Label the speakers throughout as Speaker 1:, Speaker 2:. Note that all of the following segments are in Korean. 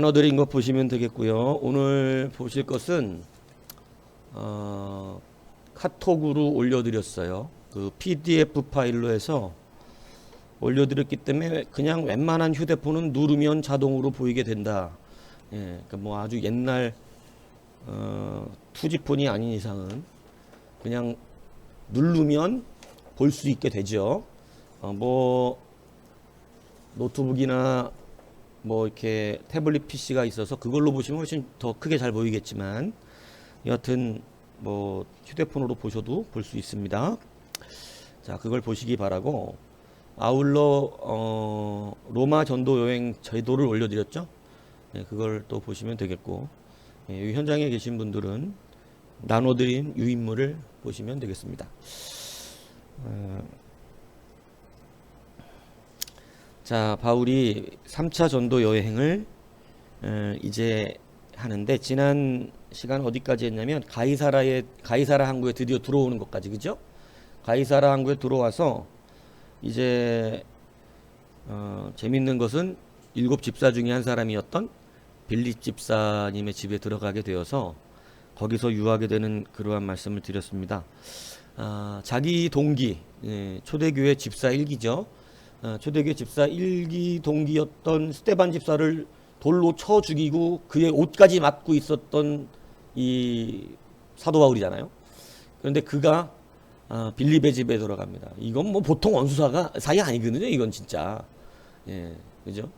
Speaker 1: 나눠드린 것 보시면 되겠고요. 오늘 보실 것은 카톡으로 올려드렸어요. 그 PDF 파일로 해서 올려드렸기 때문에 그냥 웬만한 휴대폰은 누르면 자동으로 보이게 된다. 예, 그러니까 뭐 아주 옛날 투지폰이 아닌 이상은 그냥 누르면 볼 수 있게 되죠. 뭐 노트북이나 뭐 이렇게 태블릿 PC가 있어서 그걸로 보시면 훨씬 더 크게 잘 보이겠지만 여하튼 뭐 휴대폰으로 보셔도 볼 수 있습니다. 자, 그걸 보시기 바라고, 아울러 로마 전도 여행 제도를 올려드렸죠. 네, 그걸 또 보시면 되겠고, 이 현장에 계신 분들은 나눠드린 유인물을 보시면 되겠습니다. 자, 바울이 3차 전도 여행을 이제 하는데, 지난 시간 어디까지 했냐면 가이사라 항구에 드디어 들어오는 것까지, 그죠? 가이사라 항구에 들어와서 이제 재밌는 것은 7 집사 중에 한 사람이었던 빌립 집사님의 집에 들어가게 되어서 거기서 유하게 되는 그러한 말씀을 드렸습니다. 자기 동기, 초대교회 집사 1기죠. 초대교회 집사 1기 동기였던 스데반 집사를 돌로 쳐 죽이고 그의 옷까지 맞고 있었던 이 사도 바울이잖아요. 그런데 그가 빌립의 집에 들어갑니다. 이건 뭐 보통 원수사가 사이 아니거든요. 이건 진짜. 예, 그죠?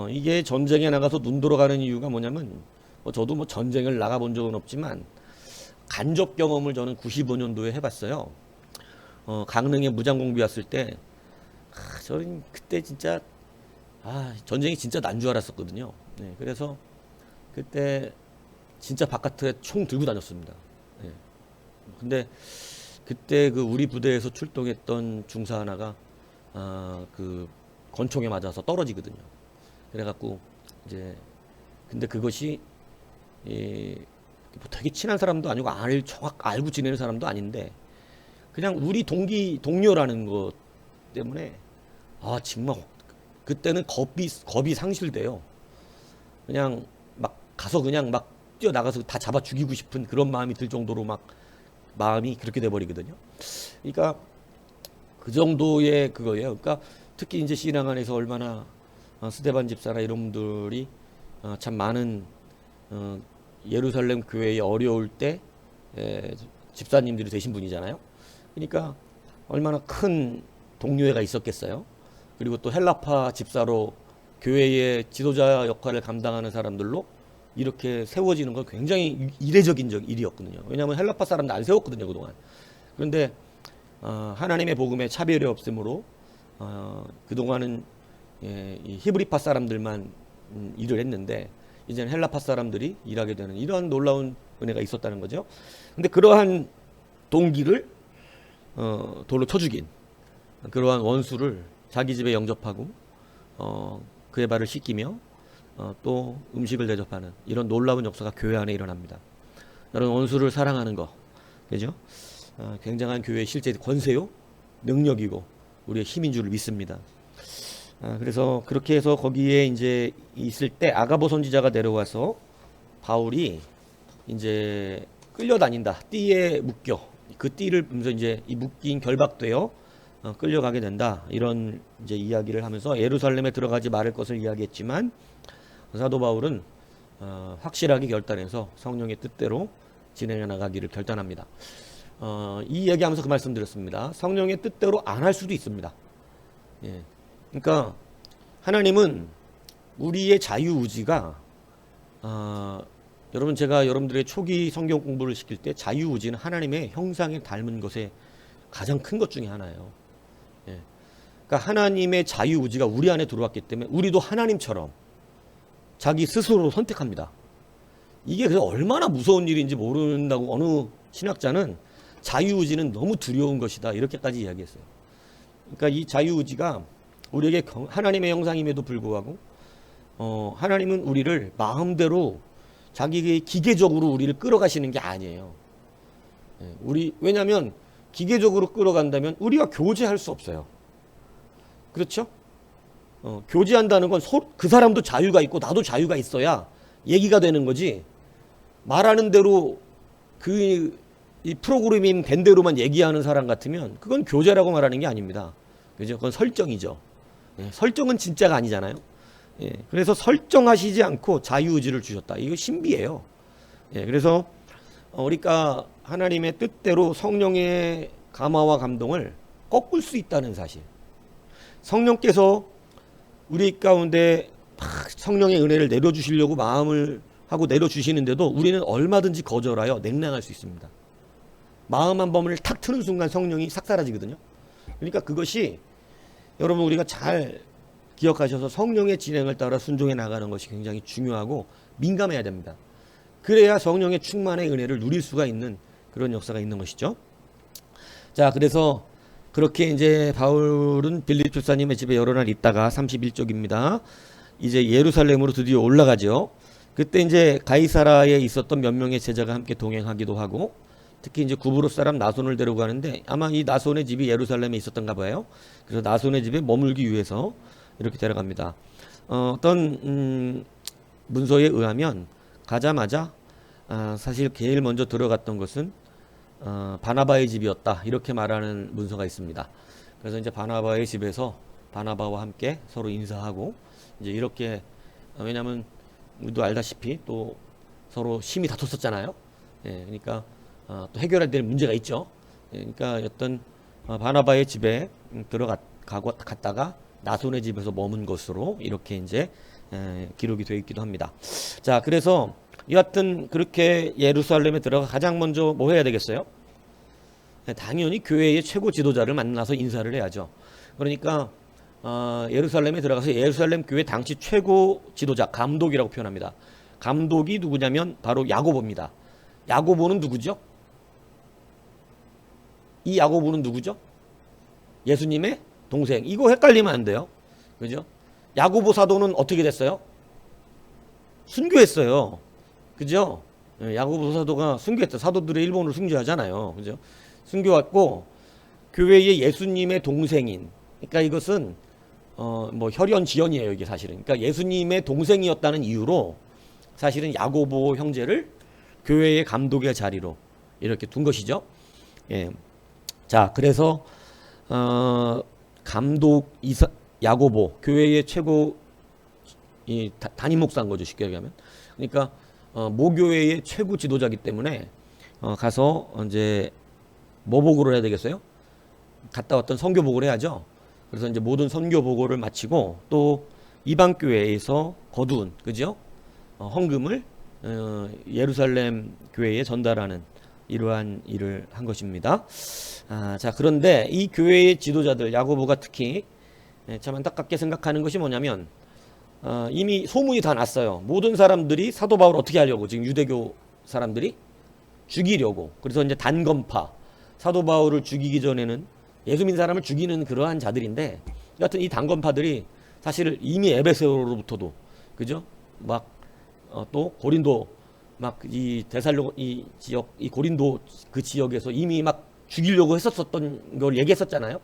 Speaker 1: 이게 전쟁에 나가서 눈 돌아가는 이유가 뭐냐면, 저도 뭐 전쟁을 나가본 적은 없지만 간접 경험을 저는 95년도에 해봤어요. 강릉에 무장공비 왔을 때, 저는 그때 진짜 전쟁이 진짜 난 줄 알았었거든요. 네, 그래서 그때 진짜 바깥에 총 들고 다녔습니다. 네. 근데 그때 그 우리 부대에서 출동했던 중사 하나가 그 권총에 맞아서 떨어지거든요. 그래갖고 이제, 근데 그것이 뭐 되게 친한 사람도 아니고 정확 알고 지내는 사람도 아닌데 그냥 우리 동료라는 것 때문에 정말 그때는 겁이 상실돼요. 그냥 막 가서 그냥 막 뛰어나가서 다 잡아 죽이고 싶은 그런 마음이 들 정도로 막 마음이 그렇게 돼 버리거든요. 그러니까 그 정도의 그거예요. 그러니까 특히 이제 신앙 안에서 얼마나 스데반 집사나 이런 분들이 참 많은 예루살렘 교회에 어려울 때 집사님들이 되신 분이잖아요. 그러니까 얼마나 큰 동료애가 있었겠어요. 그리고 또 헬라파 집사로 교회의 지도자 역할을 감당하는 사람들로 이렇게 세워지는 건 굉장히 이례적인 일이었거든요. 왜냐하면 헬라파 사람들 안 세웠거든요, 그동안. 그런데 하나님의 복음에 차별이 없으므로 그동안은 이 히브리파 사람들만 일을 했는데 이제는 헬라파 사람들이 일하게 되는 이런 놀라운 은혜가 있었다는 거죠. 근데 그러한 동기를 돌로 쳐 죽인 그러한 원수를 자기 집에 영접하고 그의 발을 씻기며 또 음식을 대접하는 이런 놀라운 역사가 교회 안에 일어납니다. 이런 원수를 사랑하는 거, 그죠? 굉장한 교회의 실제 권세요, 능력이고 우리의 힘인 줄 믿습니다. 그래서 그렇게 해서 거기에 이제 있을 때 아가보 선지자가 내려와서 바울이 이제 끌려다닌다, 띠에 묶여, 그 띠를 보면서 이제 이 묶인 결박되어 끌려가게 된다, 이런 이제 이야기를 하면서 예루살렘에 들어가지 말을 것을 이야기했지만 사도 바울은 확실하게 결단해서 성령의 뜻대로 진행해 나가기를 결단합니다. 이 얘기하면서 그 말씀 드렸습니다. 성령의 뜻대로 안 할 수도 있습니다. 예. 그러니까 하나님은 우리의 자유의지가 여러분, 제가 여러분들의 초기 성경 공부를 시킬 때 자유의지는 하나님의 형상에 닮은 것의 가장 큰 것 중에 하나예요. 예. 그러니까 하나님의 자유의지가 우리 안에 들어왔기 때문에 우리도 하나님처럼 자기 스스로 선택합니다. 이게 그래서 얼마나 무서운 일인지 모른다고 어느 신학자는 자유의지는 너무 두려운 것이다, 이렇게까지 이야기했어요. 그러니까 이 자유의지가 우리에게 하나님의 형상임에도 불구하고 하나님은 우리를 마음대로 자기 기계적으로 우리를 끌어가시는 게 아니에요. 왜냐하면 기계적으로 끌어간다면 우리가 교제할 수 없어요. 그렇죠? 교제한다는 건 그 사람도 자유가 있고 나도 자유가 있어야 얘기가 되는 거지. 말하는 대로 이 프로그래밍 된 대로만 얘기하는 사람 같으면 그건 교제라고 말하는 게 아닙니다. 그죠? 그건 설정이죠. 예, 설정은 진짜가 아니잖아요. 예, 그래서 설정하시지 않고 자유의지를 주셨다. 이거 신비예요. 예, 그래서 우리가 하나님의 뜻대로 성령의 감화와 감동을 꺾을 수 있다는 사실. 성령께서 우리 가운데 막 성령의 은혜를 내려주시려고 마음을 하고 내려주시는데도 우리는 얼마든지 거절하여 냉랭할 수 있습니다. 마음 한 번을 탁 트는 순간 성령이 싹 사라지거든요. 그러니까 그것이 여러분 우리가 잘 기억하셔서 성령의 진행을 따라 순종해 나가는 것이 굉장히 중요하고 민감해야 됩니다. 그래야 성령의 충만의 은혜를 누릴 수가 있는 그런 역사가 있는 것이죠. 자, 그래서 그렇게 이제 바울은 빌립 집사님의 집에 여러 날 있다가 31쪽입니다. 이제 예루살렘으로 드디어 올라가죠. 그때 이제 가이사라에 있었던 몇 명의 제자가 함께 동행하기도 하고, 특히 이제 구브로 사람 나손을 데려가는데 아마 이 나손의 집이 예루살렘에 있었던가 봐요. 그래서 나손의 집에 머물기 위해서 이렇게 데려갑니다. 어떤 문서에 의하면 가자마자 사실 제일 먼저 들어갔던 것은 바나바의 집이었다, 이렇게 말하는 문서가 있습니다. 그래서 이제 바나바의 집에서 바나바와 함께 서로 인사하고 이제 이렇게, 왜냐하면 우리도 알다시피 또 서로 심히 다퉜었잖아요. 예, 그러니까 또 해결해야 될 문제가 있죠. 예, 그러니까 어떤 바나바의 집에 갔다가 나손의 집에서 머문 것으로 이렇게 이제 기록이 되어 있기도 합니다. 자, 그래서 여하튼 그렇게 예루살렘에 들어가 가장 먼저 뭐 해야 되겠어요? 당연히 교회의 최고 지도자를 만나서 인사를 해야죠. 그러니까 예루살렘에 들어가서 예루살렘 교회 당시 최고 지도자, 감독이라고 표현합니다. 감독이 누구냐면 바로 야고보입니다. 야고보는 누구죠? 이 야고보는 누구죠? 예수님의 동생. 이거 헷갈리면 안 돼요. 그죠? 야고보 사도는 어떻게 됐어요? 순교했어요. 그죠? 야고보 사도가 순교했다. 사도들의 일본으로 순교하잖아요. 그죠? 순교했고, 교회의 예수님의 동생인, 그러니까 이것은 뭐 혈연 지연이에요, 이게 사실은. 그러니까 예수님의 동생이었다는 이유로 사실은 야고보 형제를 교회의 감독의 자리로 이렇게 둔 것이죠. 예. 자, 그래서 감독 야고보, 교회의 최고 담임 목사인 거죠, 쉽게 얘기하면. 그러니까 모교회의 최고 지도자이기 때문에 가서 이제 뭐 보고를 해야 되겠어요? 갔다 왔던 선교 보고를 해야죠. 그래서 이제 모든 선교 보고를 마치고 또 이방 교회에서 거두은, 그죠? 헌금을 예루살렘 교회에 전달하는 이러한 일을 한 것입니다. 자, 그런데 이 교회의 지도자들, 야고보가 특히 참 안타깝게 생각하는 것이 뭐냐면 이미 소문이 다 났어요. 모든 사람들이 사도 바울을 어떻게 하려고, 지금 유대교 사람들이 죽이려고. 그래서 이제 단검파, 사도 바울을 죽이기 전에는 예수 믿는 사람을 죽이는 그러한 자들인데, 여하튼 이 단검파들이 사실 이미 에베소로부터도, 그죠? 막 또 고린도, 막 이 데살로 이 지역, 이 고린도 그 지역에서 이미 막 죽이려고 했었던 걸 얘기했었잖아요.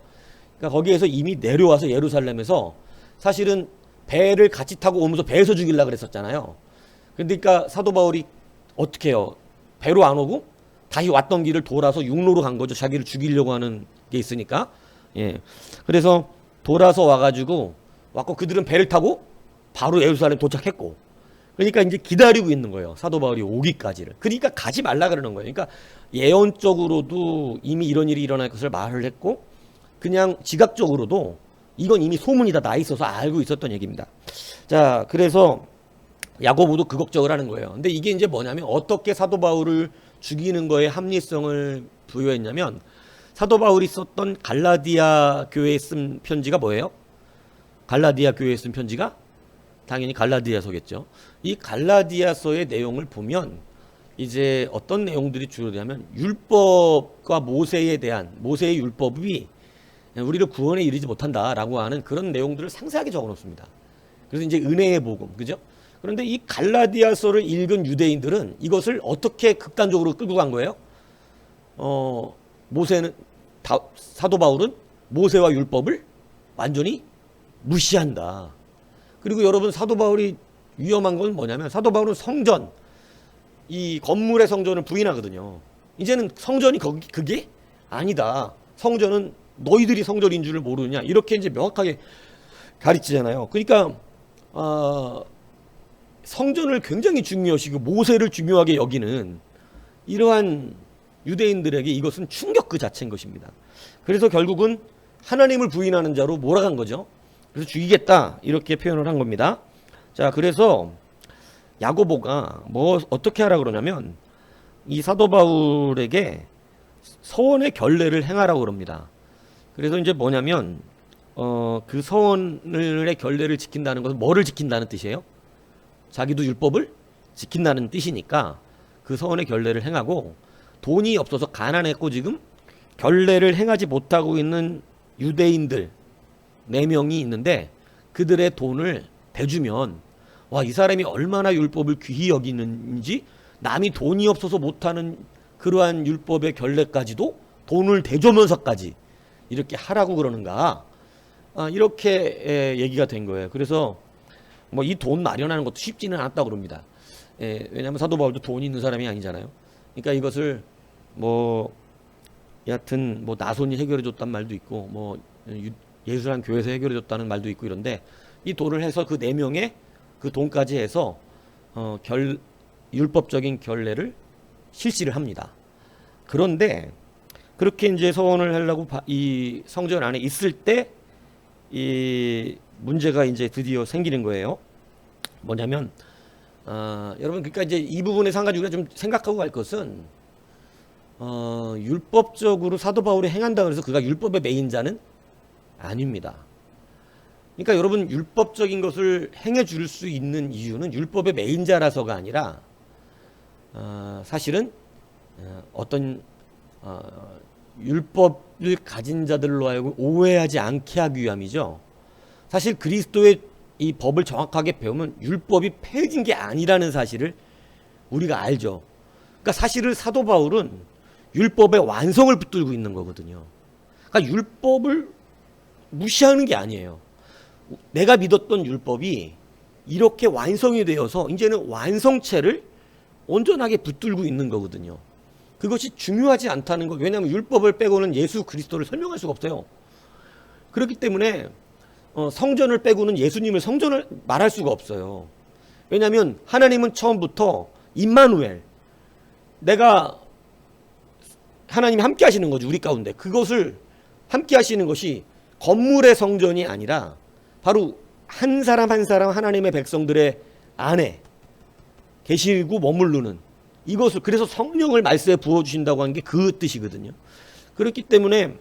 Speaker 1: 그러니까 거기에서 이미 내려와서 예루살렘에서 사실은 배를 같이 타고 오면서 배에서 죽이려고 그랬었잖아요. 그러니까 사도 바울이 어떻게 해요? 배로 안 오고 다시 왔던 길을 돌아서 육로로 간 거죠. 자기를 죽이려고 하는 게 있으니까. 예. 그래서 돌아서 와가지고 왔고, 그들은 배를 타고 바로 예루살렘 도착했고, 그러니까 이제 기다리고 있는 거예요. 사도 바울이 오기까지를. 그러니까 가지 말라 그러는 거예요. 그러니까 예언적으로도 이미 이런 일이 일어날 것을 말을 했고, 그냥 지각적으로도 이건 이미 소문이 다 나 있어서 알고 있었던 얘기입니다. 자, 그래서 야고보도 그 걱정을 하는 거예요. 근데 이게 이제 뭐냐면, 어떻게 사도 바울을 죽이는 거에 합리성을 부여했냐면, 사도 바울이 썼던 갈라디아 교회에 쓴 편지가 뭐예요? 갈라디아 교회에 쓴 편지가 당연히 갈라디아서겠죠. 이 갈라디아서의 내용을 보면 이제 어떤 내용들이 주로 되냐면, 율법과 모세에 대한, 모세의 율법이 우리를 구원에 이르지 못한다라고 하는 그런 내용들을 상세하게 적어놓습니다. 그래서 이제 은혜의 복음, 그죠? 그런데 이 갈라디아서를 읽은 유대인들은 이것을 어떻게 극단적으로 끌고 간 거예요? 사도 바울은 모세와 율법을 완전히 무시한다. 그리고 여러분 사도 바울이 위험한 건 뭐냐면 사도 바울은 성전, 이 건물의 성전을 부인하거든요. 이제는 성전이 그게 아니다. 성전은 너희들이 성전인 줄을 모르느냐. 이렇게 이제 명확하게 가르치잖아요. 그러니까 성전을 굉장히 중요시고 모세를 중요하게 여기는 이러한 유대인들에게 이것은 충격 그 자체인 것입니다. 그래서 결국은 하나님을 부인하는 자로 몰아간 거죠. 그래서 죽이겠다 이렇게 표현을 한 겁니다. 자, 그래서 야고보가 뭐 어떻게 하라 그러냐면 이 사도 바울에게 서원의 결례를 행하라고 그럽니다. 그래서 이제 뭐냐면 그 서원의 결례를 지킨다는 것은 뭐를 지킨다는 뜻이에요? 자기도 율법을 지킨다는 뜻이니까 그 서원의 결례를 행하고, 돈이 없어서 가난했고 지금 결례를 행하지 못하고 있는 유대인들 4명이 있는데 그들의 돈을 대주면 와, 이 사람이 얼마나 율법을 귀히 여기는지, 남이 돈이 없어서 못하는 그러한 율법의 결례까지도 돈을 대주면서까지 이렇게 하라고 그러는가, 이렇게 얘기가 된 거예요. 그래서 뭐 이 돈 마련하는 것도 쉽지는 않았다고 그럽니다. 왜냐하면 사도 바울도 돈이 있는 사람이 아니잖아요. 그러니까 이것을 뭐 여하튼 뭐 나손이 해결해 줬단 말도 있고 뭐 예수란 교회에서 해결해 줬다는 말도 있고 이런데, 이 돈을 해서 그 4명의 그 돈까지 해서 율법적인 결례를 실시를 합니다. 그런데 그렇게 이제 서원을 하려고 이 성전 안에 있을 때 이 문제가 이제 드디어 생기는 거예요. 뭐냐면 여러분, 그러니까 이제 이 부분에 상관이 우리가 좀 생각하고 갈 것은 율법적으로 사도 바울이 행한다 그래서 그가 율법의 매인자는 아닙니다. 그러니까 여러분, 율법적인 것을 행해 줄 수 있는 이유는 율법의 매인자라서가 아니라 사실은 어떤 율법을 가진 자들로 하여금 오해하지 않게 하기 위함이죠. 사실 그리스도의 이 법을 정확하게 배우면 율법이 폐해진 게 아니라는 사실을 우리가 알죠. 그러니까 사실은 사도 바울은 율법의 완성을 붙들고 있는 거거든요. 그러니까 율법을 무시하는 게 아니에요. 내가 믿었던 율법이 이렇게 완성이 되어서 이제는 완성체를 온전하게 붙들고 있는 거거든요. 그것이 중요하지 않다는 거. 왜냐하면 율법을 빼고는 예수 그리스도를 설명할 수가 없어요. 그렇기 때문에 성전을 빼고는 예수님을 성전을 말할 수가 없어요. 왜냐하면 하나님은 처음부터 임마누엘, 내가 하나님이 함께 하시는 거죠. 우리 가운데 그것을 함께 하시는 것이 건물의 성전이 아니라 바로 한 사람 한 사람 하나님의 백성들의 안에 계시고 머무르는 이것을, 그래서 성령을 말씀에 부어주신다고 한 게 그 뜻이거든요. 그렇기 때문에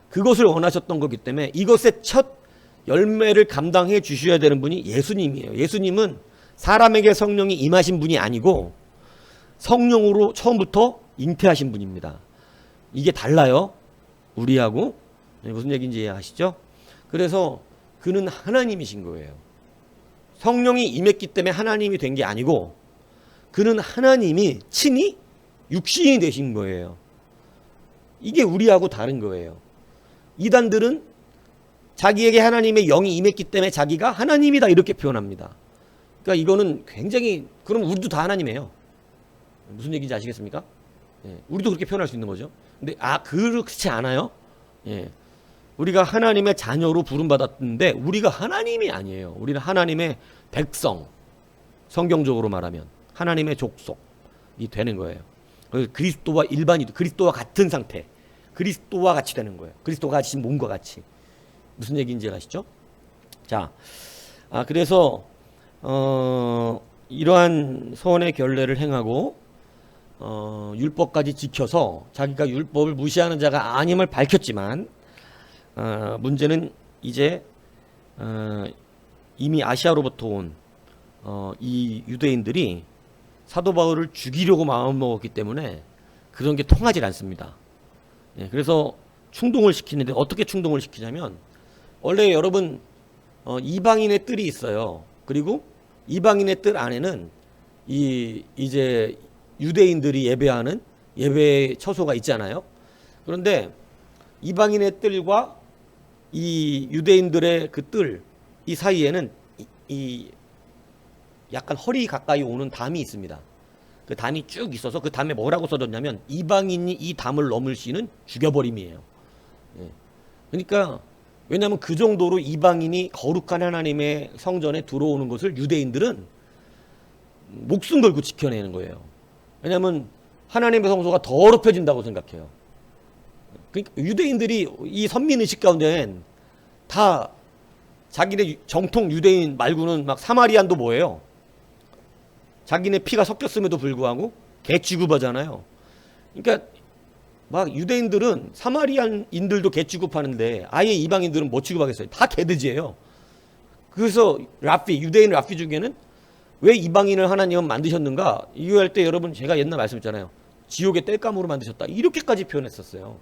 Speaker 1: 그것을 원하셨던 거기 때문에 이것의 첫 열매를 감당해 주셔야 되는 분이 예수님이에요. 예수님은 사람에게 성령이 임하신 분이 아니고 성령으로 처음부터 잉태하신 분입니다. 이게 달라요, 우리하고. 무슨 얘기인지 이해하시죠? 그래서 그는 하나님이신 거예요. 성령이 임했기 때문에 하나님이 된 게 아니고 그는 하나님이 친히 육신이 되신 거예요. 이게 우리하고 다른 거예요. 이단들은 자기에게 하나님의 영이 임했기 때문에 자기가 하나님이다 이렇게 표현합니다. 그러니까 이거는 굉장히, 그럼 우리도 다 하나님이에요. 무슨 얘기인지 아시겠습니까? 예, 우리도 그렇게 표현할 수 있는 거죠. 근데 그렇지 않아요. 예, 우리가 하나님의 자녀로 부름받았는데 우리가 하나님이 아니에요. 우리는 하나님의 백성, 성경적으로 말하면 하나님의 족속이 되는 거예요. 그리스도와 일반이도 그리스도와 같은 상태, 그리스도와 같이 되는 거예요. 그리스도가 가지신 몸과 같이. 무슨 얘기인지 아시죠? 자, 그래서 이러한 서원의 결례를 행하고 율법까지 지켜서 자기가 율법을 무시하는 자가 아님을 밝혔지만, 문제는 이제 이미 아시아로부터 온 이 유대인들이 사도 바울을 죽이려고 마음먹었기 때문에 그런 게 통하지 않습니다. 예, 그래서 충동을 시키는데, 어떻게 충동을 시키냐면, 원래 여러분 이방인의 뜰이 있어요. 그리고 이방인의 뜰 안에는 이제 유대인들이 예배하는 예배 처소가 있잖아요. 그런데 이방인의 뜰과 이 유대인들의 그 뜰, 이 사이에는 이 약간 허리 가까이 오는 담이 있습니다. 그 담이 쭉 있어서 그 담에 뭐라고 써졌냐면 이방인이 이 담을 넘을 시는 죽여버림이에요. 예. 그러니까 왜냐하면 그 정도로 이방인이 거룩한 하나님의 성전에 들어오는 것을 유대인들은 목숨 걸고 지켜내는 거예요. 왜냐하면 하나님의 성소가 더럽혀진다고 생각해요. 그러니까 유대인들이 이 선민의식 가운데는 다 자기네 정통 유대인 말고는 막 사마리안도 뭐예요? 자기네 피가 섞였음에도 불구하고 개 취급하잖아요. 그러니까 막 유대인들은 사마리안인들도 개 취급하는데 아예 이방인들은 뭐 취급하겠어요? 다 개돼지예요. 그래서 유대인 라피 중에는 왜 이방인을 하나님은 만드셨는가 이해할 때 여러분 제가 옛날 말씀했잖아요. 지옥의 땔감으로 만드셨다 이렇게까지 표현했었어요.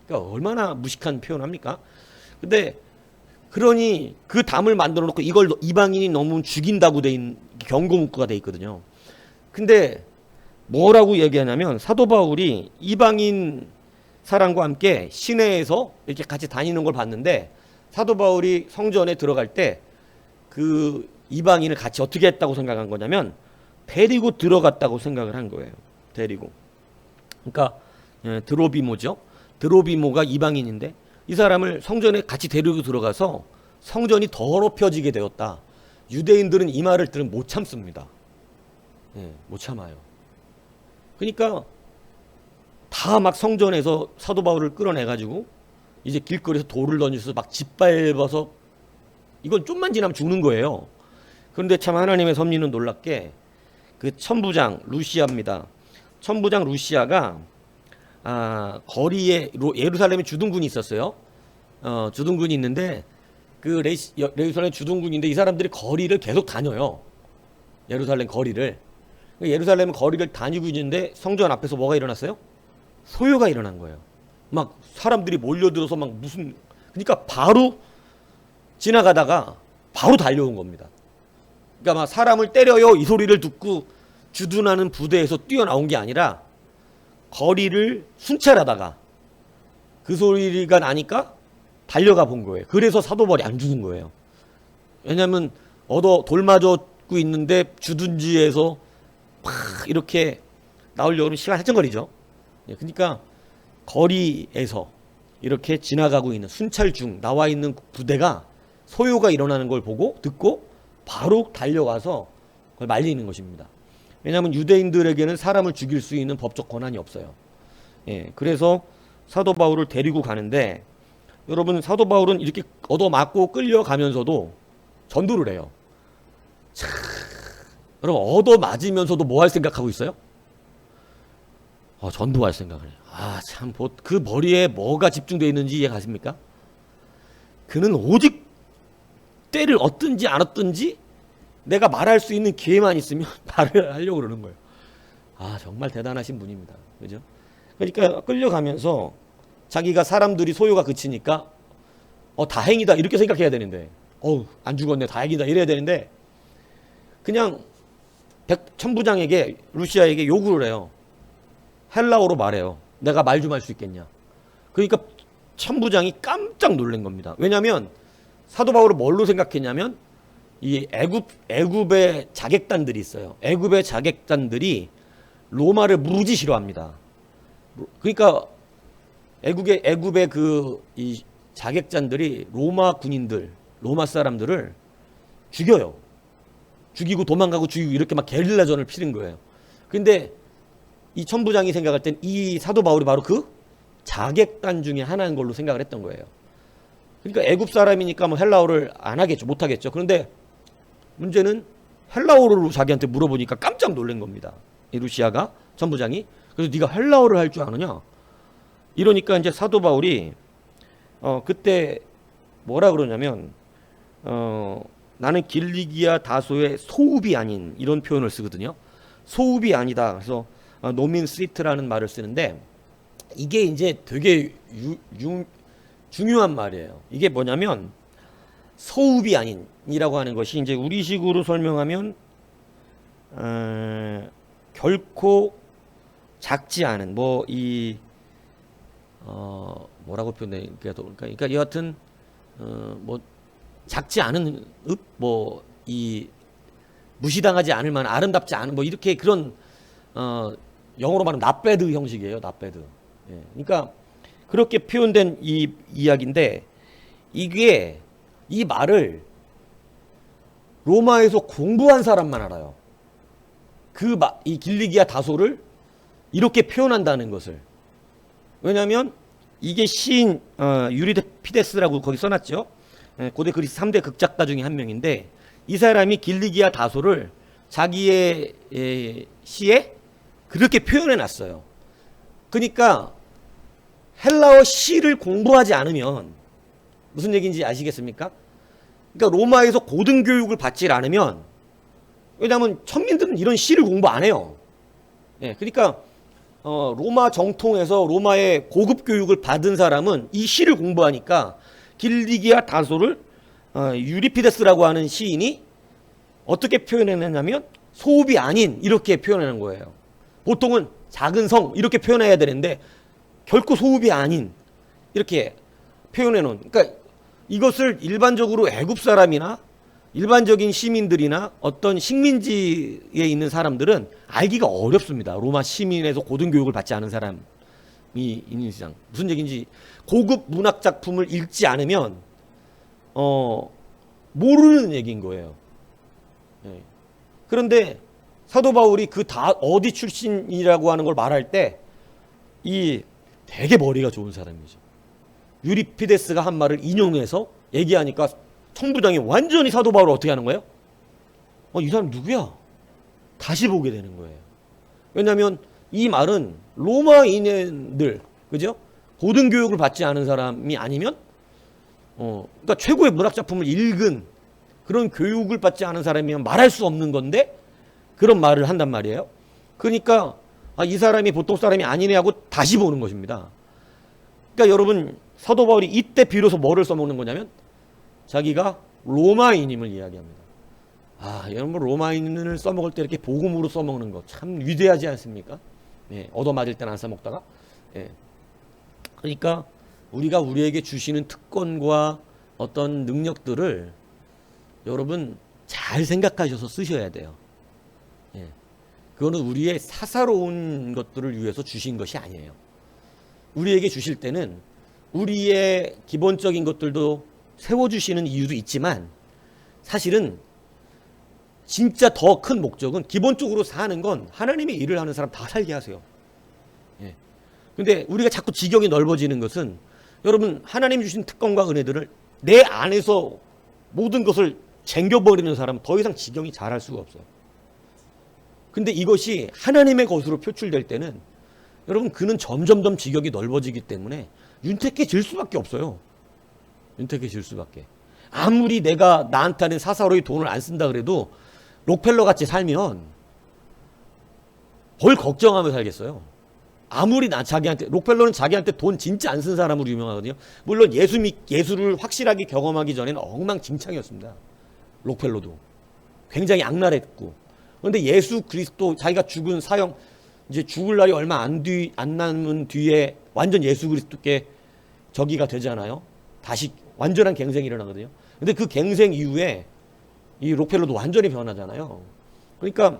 Speaker 1: 그러니까 얼마나 무식한 표현합니까? 근데 그러니 그 담을 만들어 놓고 이걸 이방인이 너무 죽인다고 경고 문구가 돼 있거든요. 근데 뭐라고 얘기하냐면 사도 바울이 이방인 사람과 함께 시내에서 이렇게 같이 다니는 걸 봤는데 사도 바울이 성전에 들어갈 때 그 이방인을 같이 어떻게 했다고 생각한 거냐면 데리고 들어갔다고 생각을 한 거예요. 데리고. 그러니까 드로비모죠. 드로비모가 이방인인데 이 사람을 성전에 같이 데리고 들어가서 성전이 더럽혀지게 되었다. 유대인들은 이 말을 들으면 못 참습니다. 못 참아요. 그러니까 다 막 성전에서 사도 바울을 끌어내가지고 이제 길거리에서 돌을 던져서 막 짓밟아서 이건 좀만 지나면 죽는 거예요. 그런데 참 하나님의 섭리는 놀랍게 그 천부장 루시아입니다. 천부장 루시아가 거리에 예루살렘에 주둔군이 있었어요. 주둔군이 있는데 그 예루살렘 주둔군인데 이 사람들이 거리를 계속 다녀요. 예루살렘 거리를. 예루살렘 거리를 다니고 있는데 성전 앞에서 뭐가 일어났어요? 소요가 일어난 거예요. 막 사람들이 몰려들어서 막 그러니까 바로 지나가다가 바로 달려온 겁니다. 그러니까 막 사람을 때려요 이 소리를 듣고 주둔하는 부대에서 뛰어나온 게 아니라 거리를 순찰하다가 그 소리가 나니까 달려가 본 거예요. 그래서 사도 바울이 안 죽은 거예요. 왜냐하면 돌 맞고 있는데 주둔지에서 막 이렇게 나오려고 하면 시간 한참 걸리죠. 그러니까 거리에서 이렇게 지나가고 있는 순찰 중 나와 있는 부대가 소요가 일어나는 걸 보고 듣고 바로 달려가서 그걸 말리는 것입니다. 왜냐하면 유대인들에게는 사람을 죽일 수 있는 법적 권한이 없어요. 그래서 사도 바울을 데리고 가는데 여러분 사도 바울은 이렇게 얻어맞고 끌려가면서도 전도를 해요. 참, 여러분 얻어맞으면서도 뭐 할 생각하고 있어요? 전도할 생각을 해요. 참 그 머리에 뭐가 집중되어 있는지 이해 가십니까? 그는 오직 때를 얻든지 안 얻든지 내가 말할 수 있는 기회만 있으면 말을 하려고 그러는 거예요. 정말 대단하신 분입니다. 그죠? 그러니까 끌려가면서 자기가 사람들이 소요가 그치니까 다행이다 이렇게 생각해야 되는데 안 죽었네 다행이다 이래야 되는데 그냥 천부장에게 루시아에게 요구를 해요. 헬라어로 말해요. 내가 말 좀 할 수 있겠냐. 그러니까 천부장이 깜짝 놀란 겁니다. 왜냐하면 사도 바울을 뭘로 생각했냐면 이 애굽의 자객단들이 있어요. 애굽의 자객단들이 로마를 무지 싫어합니다. 그러니까 애굽의 이 자객단들이 로마 군인들, 로마 사람들을 죽여요. 죽이고 도망가고 죽이고 이렇게 막 게릴라전을 피는 거예요. 근데 이 천부장이 생각할 땐 이 사도 바울이 바로 그 자객단 중에 하나인 걸로 생각을 했던 거예요. 그러니까 애굽 사람이니까 뭐 헬라어를 안 하겠죠. 못 하겠죠. 그런데 문제는 헬라어로 자기한테 물어보니까 깜짝 놀란 겁니다. 이 루시아가 천부장이. 그래서 네가 헬라어를 할 줄 아느냐? 이러니까 이제 사도 바울이 그때 뭐라 그러냐면 나는 길리기아 다소의 소읍이 아닌 이런 표현을 쓰거든요. 소읍이 아니다. 그래서 노민 시트라는 말을 쓰는데 이게 이제 되게 중요한 말이에요. 이게 뭐냐면 소읍이 아닌이라고 하는 것이 이제 우리식으로 설명하면 결코 작지 않은 뭐라고 표현해 그러니까 여하튼 뭐 작지 않은 읍, 뭐 이 무시당하지 않을 만한 아름답지 않은 뭐 이렇게 그런 영어로 말하면 낫배드 형식이에요. 낫배드. 예. 그러니까 그렇게 표현된 이 이야기인데 이게 이 말을 로마에서 공부한 사람만 알아요. 이 길리기아 다소를 이렇게 표현한다는 것을. 왜냐하면 이게 시인 유리피데스라고 거기 써놨죠. 고대 그리스 3대 극작가 중에 한 명인데 이 사람이 길리기아 다소를 자기의 시에 그렇게 표현해 놨어요. 그러니까 헬라어 시를 공부하지 않으면 무슨 얘기인지 아시겠습니까? 그러니까 로마에서 고등교육을 받지 않으면, 왜냐하면 천민들은 이런 시를 공부 안 해요. 예, 그러니까 로마 정통에서 로마의 고급 교육을 받은 사람은 이 시를 공부하니까 길리기아 다소를 유리피데스라고 하는 시인이 어떻게 표현해냈냐면 소읍이 아닌 이렇게 표현하는 거예요. 보통은 작은 성 이렇게 표현해야 되는데 결코 소읍이 아닌 이렇게 표현해 놓은. 그러니까 이것을 일반적으로 애굽 사람이나 일반적인 시민들이나 어떤 식민지에 있는 사람들은 알기가 어렵습니다. 로마 시민에서 고등교육을 받지 않은 사람이 있는 이상. 무슨 얘기인지 고급 문학 작품을 읽지 않으면 모르는 얘기인 거예요. 예. 그런데 사도 바울이 그 다 어디 출신이라고 하는 걸 말할 때 이 되게 머리가 좋은 사람이죠. 유리피데스가 한 말을 인용해서 얘기하니까 청부장이 완전히 사도 바울을 어떻게 하는 거예요? 이 사람 누구야? 다시 보게 되는 거예요. 왜냐하면 이 말은 로마인들, 그죠? 고등교육을 받지 않은 사람이 아니면, 그러니까 최고의 문학 작품을 읽은 그런 교육을 받지 않은 사람이면 말할 수 없는 건데 그런 말을 한단 말이에요. 그러니까 이 사람이 보통 사람이 아니네 하고 다시 보는 것입니다. 그러니까 여러분 사도 바울이 이때 비로소 뭐를 써먹는 거냐면 자기가 로마인임을 이야기합니다. 여러분 로마인을 써먹을 때 이렇게 복음으로 써먹는 거 참 위대하지 않습니까? 예, 얻어맞을 때는 안 써먹다가. 예. 그러니까 우리가 우리에게 주시는 특권과 어떤 능력들을 여러분 잘 생각하셔서 쓰셔야 돼요. 예. 그거는 우리의 사사로운 것들을 위해서 주신 것이 아니에요. 우리에게 주실 때는 우리의 기본적인 것들도 세워주시는 이유도 있지만 사실은 진짜 더 큰 목적은 기본적으로 사는 건 하나님의 일을 하는 사람 다 살게 하세요. 예. 근데 우리가 자꾸 지경이 넓어지는 것은 여러분 하나님 주신 특권과 은혜들을 내 안에서 모든 것을 쟁겨버리는 사람은 더 이상 지경이 잘할 수가 없어요. 근데 이것이 하나님의 것으로 표출될 때는 여러분 그는 점점 더 지경이 넓어지기 때문에 윤택해질 수밖에 없어요. 윤택해질 수밖에. 아무리 내가 나한테는 사사로이 돈을 안 쓴다 그래도 록펠러 같이 살면 뭘 걱정하며 살겠어요. 아무리 자기한테, 록펠러는 자기한테 돈 진짜 안 쓴 사람으로 유명하거든요. 물론 예수를 확실하게 경험하기 전에는 엉망진창이었습니다. 록펠러도 굉장히 악랄했고. 그런데 예수 그리스도 자기가 죽은 사형 이제 죽을 날이 얼마 안 남은 뒤에 완전 예수 그리스도께 저기가 되잖아요. 다시 완전한 갱생이 일어나거든요. 근데 그 갱생 이후에 이 록펠러도 완전히 변하잖아요. 그러니까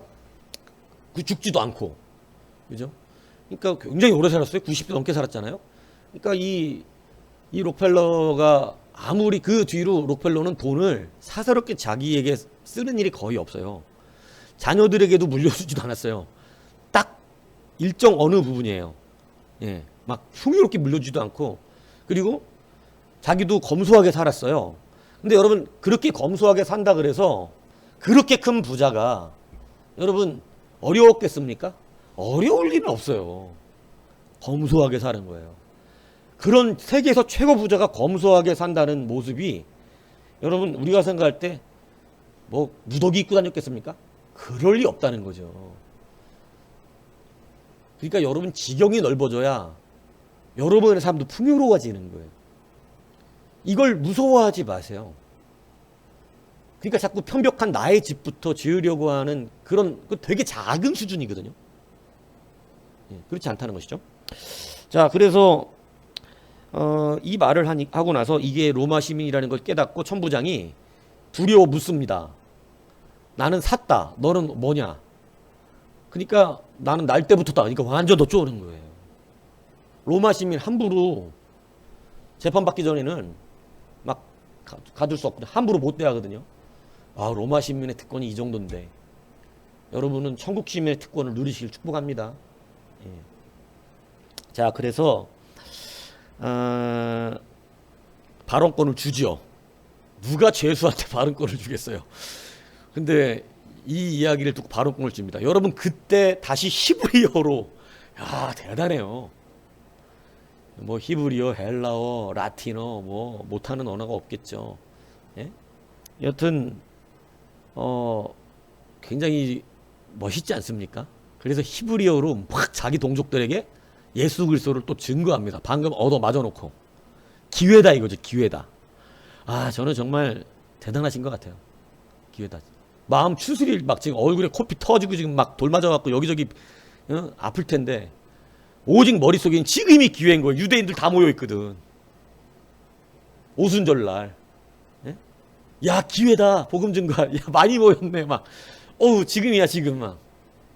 Speaker 1: 그 죽지도 않고, 그죠? 그러니까 굉장히 오래 살았어요. 90대 넘게 살았잖아요. 그러니까 이 록펠러가 아무리 그 뒤로 록펠러는 돈을 사사롭게 자기에게 쓰는 일이 거의 없어요. 자녀들에게도 물려주지도 않았어요. 딱 일정 어느 부분이에요. 예, 막 흉유롭게 물려주지도 않고, 그리고 자기도 검소하게 살았어요. 근데 여러분 그렇게 검소하게 산다 그래서 그렇게 큰 부자가 여러분 어려웠겠습니까? 어려울 일은 없어요. 검소하게 사는 거예요. 그런 세계에서 최고 부자가 검소하게 산다는 모습이 여러분 우리가 생각할 때 뭐 무더기 입고 다녔겠습니까? 그럴 리 없다는 거죠. 그러니까 여러분 지경이 넓어져야 여러분의 삶도 풍요로워지는 거예요. 이걸 무서워하지 마세요. 그러니까 자꾸 편벽한 나의 집부터 지으려고 하는 그런 되게 작은 수준이거든요. 예, 그렇지 않다는 것이죠. 자, 그래서 이 말을 하고 나서 이게 로마 시민이라는 걸 깨닫고 천부장이 두려워 묻습니다. 나는 샀다. 너는 뭐냐? 그러니까 나는 날 때부터다. 그러니까 완전 더 쪼는 거예요. 로마 시민 함부로 재판받기 전에는 막 가둘 수 없거든요. 함부로 못 대하거든요. 아, 로마 시민의 특권이 이 정도인데 여러분은 천국 시민의 특권을 누리시길 축복합니다. 예. 자, 그래서 발언권을 주지요. 누가 죄수한테 발언권을 주겠어요. 근데 이 이야기를 듣고 발언권을 줍니다. 여러분, 그때 다시 히브리어로, 야, 대단해요. 뭐 히브리어, 헬라어, 라틴어, 뭐 못하는 언어가 없겠죠. 예? 여튼 굉장히 멋있지 않습니까? 그래서 히브리어로 막 자기 동족들에게 예수 그리스도를 또 증거합니다. 방금 얻어 맞아놓고 기회다 이거죠. 기회다. 아, 저는 정말 대단하신 것 같아요. 기회다. 마음 추스릴 막 지금 얼굴에 코피 터지고 지금 막 돌 맞아갖고 여기저기 아플 텐데 오직 머릿속엔 지금이 기회인 거예요. 유대인들 다 모여있거든. 오순절날. 예? 야, 기회다. 복음 증거. 야, 많이 모였네. 막. 어우, 지금이야, 지금. 막.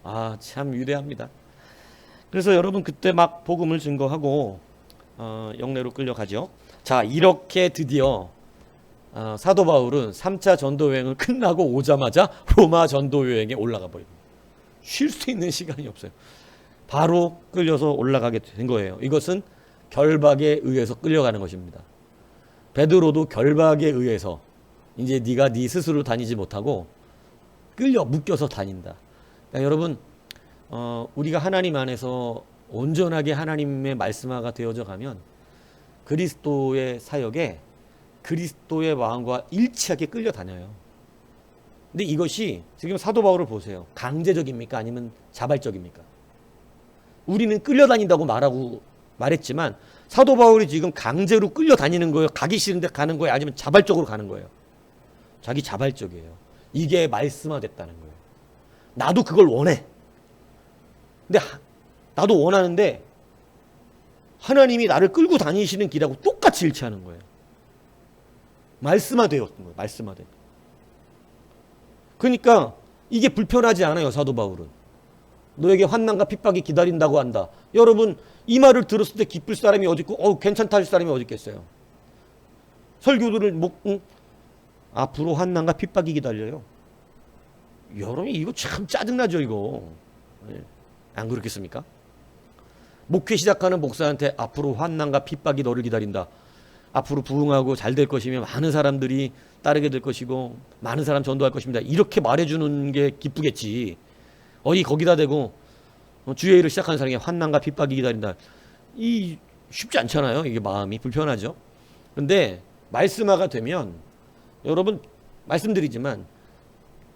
Speaker 1: 아, 참 위대합니다. 그래서 여러분 그때 막 복음을 증거하고 영내로 끌려가죠. 자, 이렇게 드디어 사도 바울은 3차 전도 여행을 끝나고 오자마자 로마 전도 여행에 올라가 버립니다. 쉴 수 있는 시간이 없어요. 바로 끌려서 올라가게 된 거예요. 이것은 결박에 의해서 끌려가는 것입니다. 베드로도 결박에 의해서 이제 네가 네 스스로 다니지 못하고 끌려 묶여서 다닌다. 그러니까 여러분 우리가 하나님 안에서 온전하게 하나님의 말씀화가 되어져 가면 그리스도의 사역에 그리스도의 마음과 일치하게 끌려다녀요. 근데 이것이 지금 사도 바울을 보세요. 강제적입니까? 아니면 자발적입니까? 우리는 끌려다닌다고 말했지만 사도 바울이 지금 강제로 끌려다니는 거예요? 가기 싫은데 가는 거예요? 아니면 자발적으로 가는 거예요? 자기 자발적이에요. 이게 말씀화됐다는 거예요. 나도 그걸 원해. 근데 나도 원하는데 하나님이 나를 끌고 다니시는 길하고 똑같이 일치하는 거예요. 말씀화되었던 거예요. 말씀화된. 그러니까 이게 불편하지 않아요. 사도 바울은. 너에게 환난과 핍박이 기다린다고 한다. 여러분, 이 말을 들었을 때 기쁠 사람이 어디 있고 괜찮다 할 사람이 어디 있겠어요. 설교들을 앞으로 환난과 핍박이 기다려요. 여러분, 이거 참 짜증나죠 이거. 안 그렇겠습니까? 목회 시작하는 목사한테 앞으로 환난과 핍박이 너를 기다린다. 앞으로 부흥하고 잘 될 것이며 많은 사람들이 따르게 될 것이고 많은 사람 전도할 것입니다. 이렇게 말해주는 게 기쁘겠지. 거기다 대고 주의 일을 시작하는 사람에게 환난과 핍박이 기다린다. 이 쉽지 않잖아요. 이게 마음이 불편하죠. 그런데 말씀화가 되면 여러분 말씀드리지만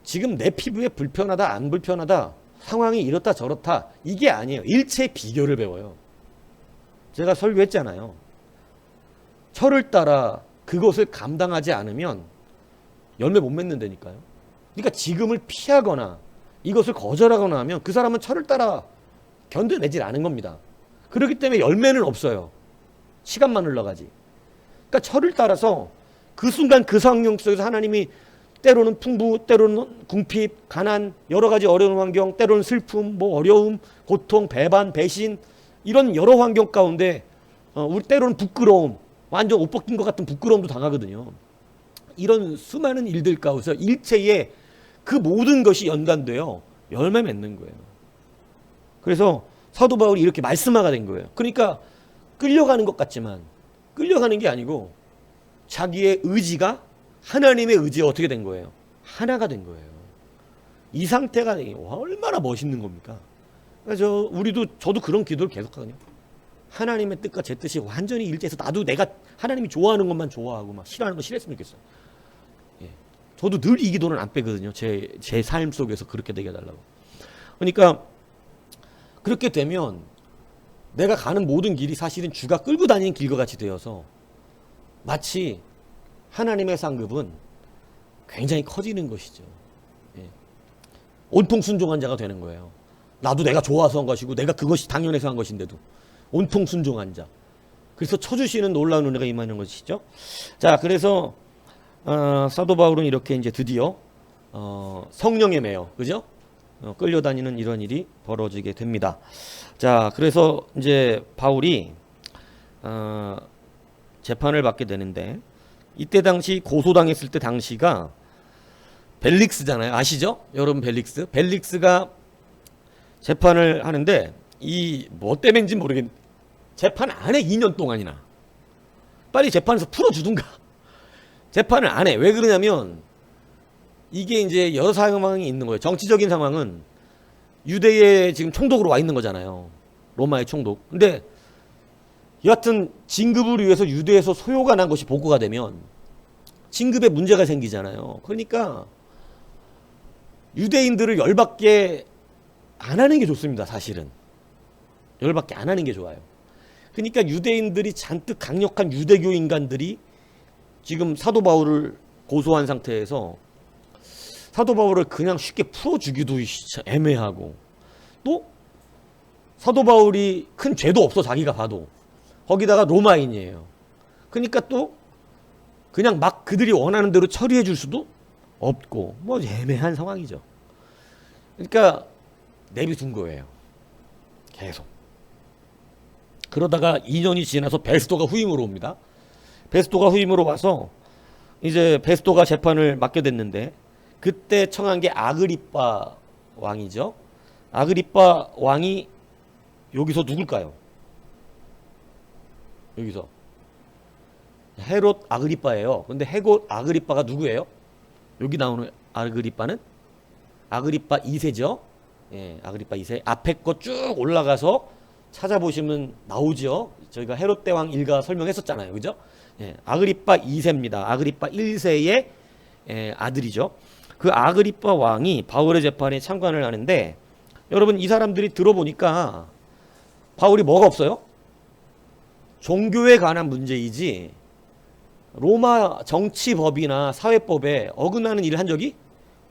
Speaker 1: 지금 내 피부에 불편하다 안 불편하다 상황이 이렇다 저렇다 이게 아니에요. 일체의 비결을 배워요. 제가 설교했잖아요. 철을 따라 그것을 감당하지 않으면 열매 못 맺는다니까요. 그러니까 지금을 피하거나 이것을 거절하거나 하면 그 사람은 철을 따라 견뎌내질 않은 겁니다. 그렇기 때문에 열매는 없어요. 시간만 흘러가지. 그러니까 철을 따라서 그 순간 그 상황 속에서 하나님이 때로는 풍부, 때로는 궁핍, 가난, 여러 가지 어려운 환경, 때로는 슬픔, 어려움, 고통, 배반, 배신 이런 여러 환경 가운데 우리 때로는 부끄러움, 완전 옷 벗긴 것 같은 부끄러움도 당하거든요. 이런 수많은 일들 가운데서 일체에 그 모든 것이 연관되어 열매 맺는 거예요. 그래서 사도 바울이 이렇게 말씀화가 된 거예요. 그러니까 끌려가는 것 같지만 끌려가는 게 아니고 자기의 의지가 하나님의 의지에 어떻게 된 거예요? 하나가 된 거예요. 이 상태가 얼마나 멋있는 겁니까? 그래서 저도 그런 기도를 계속하거든요. 하나님의 뜻과 제 뜻이 완전히 일치해서 나도 내가 하나님이 좋아하는 것만 좋아하고 막 싫어하는 거 싫어했으면 좋겠어요. 예. 저도 늘 이 기도는 안 빼거든요. 제 삶 속에서 그렇게 되게 해달라고. 그러니까 그렇게 되면 내가 가는 모든 길이 사실은 주가 끌고 다니는 길과 같이 되어서 마치 하나님의 상급은 굉장히 커지는 것이죠. 예. 온통 순종한 자가 되는 거예요. 나도 내가 좋아서 한 것이고 내가 그것이 당연해서 한 것인데도 온통 순종한 자. 그래서 쳐주시는 놀라운 은혜가 임하는 것이죠. 자, 그래서 사도 바울은 이렇게 이제 드디어 성령에 매여, 그죠? 끌려다니는 이런 일이 벌어지게 됩니다. 자, 그래서 이제 바울이 재판을 받게 되는데, 이때 당시 고소당했을 때 당시가 벨릭스잖아요. 아시죠? 여러분 벨릭스? 벨릭스가 재판을 하는데 이 뭐 때문인지 모르겠는데 재판 안 해. 2년 동안이나. 빨리 재판에서 풀어주든가. 재판을 안 해. 왜 그러냐면 이게 이제 여러 상황이 있는 거예요. 정치적인 상황은 유대의 지금 총독으로 와 있는 거잖아요. 로마의 총독. 근데 여하튼 진급을 위해서 유대에서 소요가 난 것이 보고가 되면 진급에 문제가 생기잖아요. 그러니까 유대인들을 열받게 안 하는 게 좋습니다. 사실은 열받게 안 하는 게 좋아요. 그러니까 유대인들이 잔뜩 강력한 유대교 인간들이 지금 사도 바울을 고소한 상태에서 사도 바울을 그냥 쉽게 풀어주기도 애매하고, 또 사도 바울이 큰 죄도 없어 자기가 봐도, 거기다가 로마인이에요. 그러니까 또 그냥 막 그들이 원하는 대로 처리해 줄 수도 없고, 뭐 애매한 상황이죠. 그러니까 내비둔 거예요. 계속. 그러다가 2년이 지나서 베스도가 후임으로 옵니다. 베스도가 후임으로 와서 이제 베스도가 재판을 맡게 됐는데, 그때 청한 게 아그리빠 왕이죠. 아그리빠 왕이 여기서 누굴까요? 여기서 헤롯 아그리빠예요. 근데 헤롯 아그리빠가 누구예요? 여기 나오는 아그리빠는 아그리빠 2세죠. 예, 아그리빠 2세. 앞에 거 쭉 올라가서 찾아보시면 나오죠. 저희가 헤롯 대왕 일가 설명했었잖아요. 그죠? 예, 아그리빠 2세입니다. 아그리빠 1세의 아들이죠. 그 아그리빠 왕이 바울의 재판에 참관을 하는데, 여러분 이 사람들이 들어보니까 바울이 뭐가 없어요? 종교에 관한 문제이지 로마 정치법이나 사회법에 어긋나는 일을 한 적이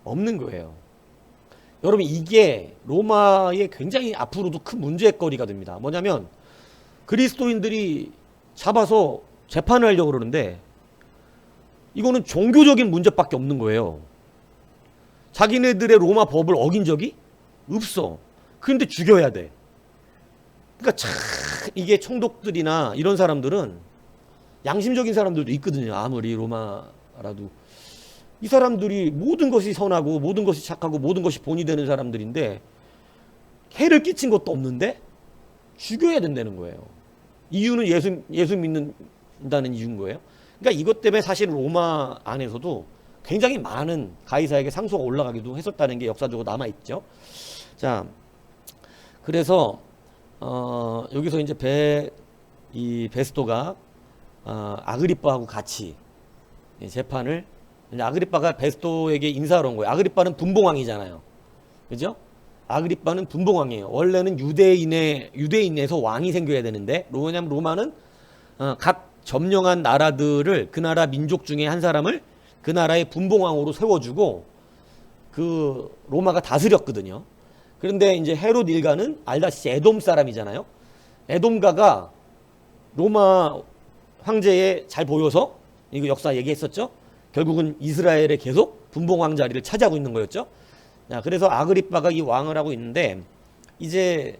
Speaker 1: 없는 거예요. 여러분 이게 로마의 굉장히 앞으로도 큰 문제거리가 됩니다. 뭐냐면 그리스도인들이 잡아서 재판을 하려고 그러는데 이거는 종교적인 문제밖에 없는 거예요. 자기네들의 로마 법을 어긴 적이 없어. 그런데 죽여야 돼. 그러니까 참 이게 총독들이나 이런 사람들은 양심적인 사람들도 있거든요. 아무리 로마라도. 이 사람들이 모든 것이 선하고 모든 것이 착하고 모든 것이 본이 되는 사람들인데 해를 끼친 것도 없는데 죽여야 된다는 거예요. 이유는 예수 믿는다는 이유인 거예요. 그러니까 이것 때문에 사실 로마 안에서도 굉장히 많은 가이사에게 상소가 올라가기도 했었다는 게 역사적으로 남아있죠. 자, 그래서 여기서 이제 이 베스도가 아그리빠하고 같이 재판을, 아그리빠가 베스도에게 인사하러 온 거예요. 아그리빠는 분봉왕이잖아요. 그죠? 아그리빠는 분봉왕이에요. 원래는 유대인에서 왕이 생겨야 되는데, 왜냐면 로마는 각 점령한 나라들을, 그 나라 민족 중에 한 사람을 그 나라의 분봉왕으로 세워주고 그 로마가 다스렸거든요. 그런데 이제 헤롯 일가는 알다시피 에돔 사람이잖아요. 에돔가가 로마 황제에 잘 보여서, 이거 역사 얘기했었죠. 결국은 이스라엘에 계속 분봉왕 자리를 차지하고 있는 거였죠. 자, 그래서 아그리빠가 이 왕을 하고 있는데 이제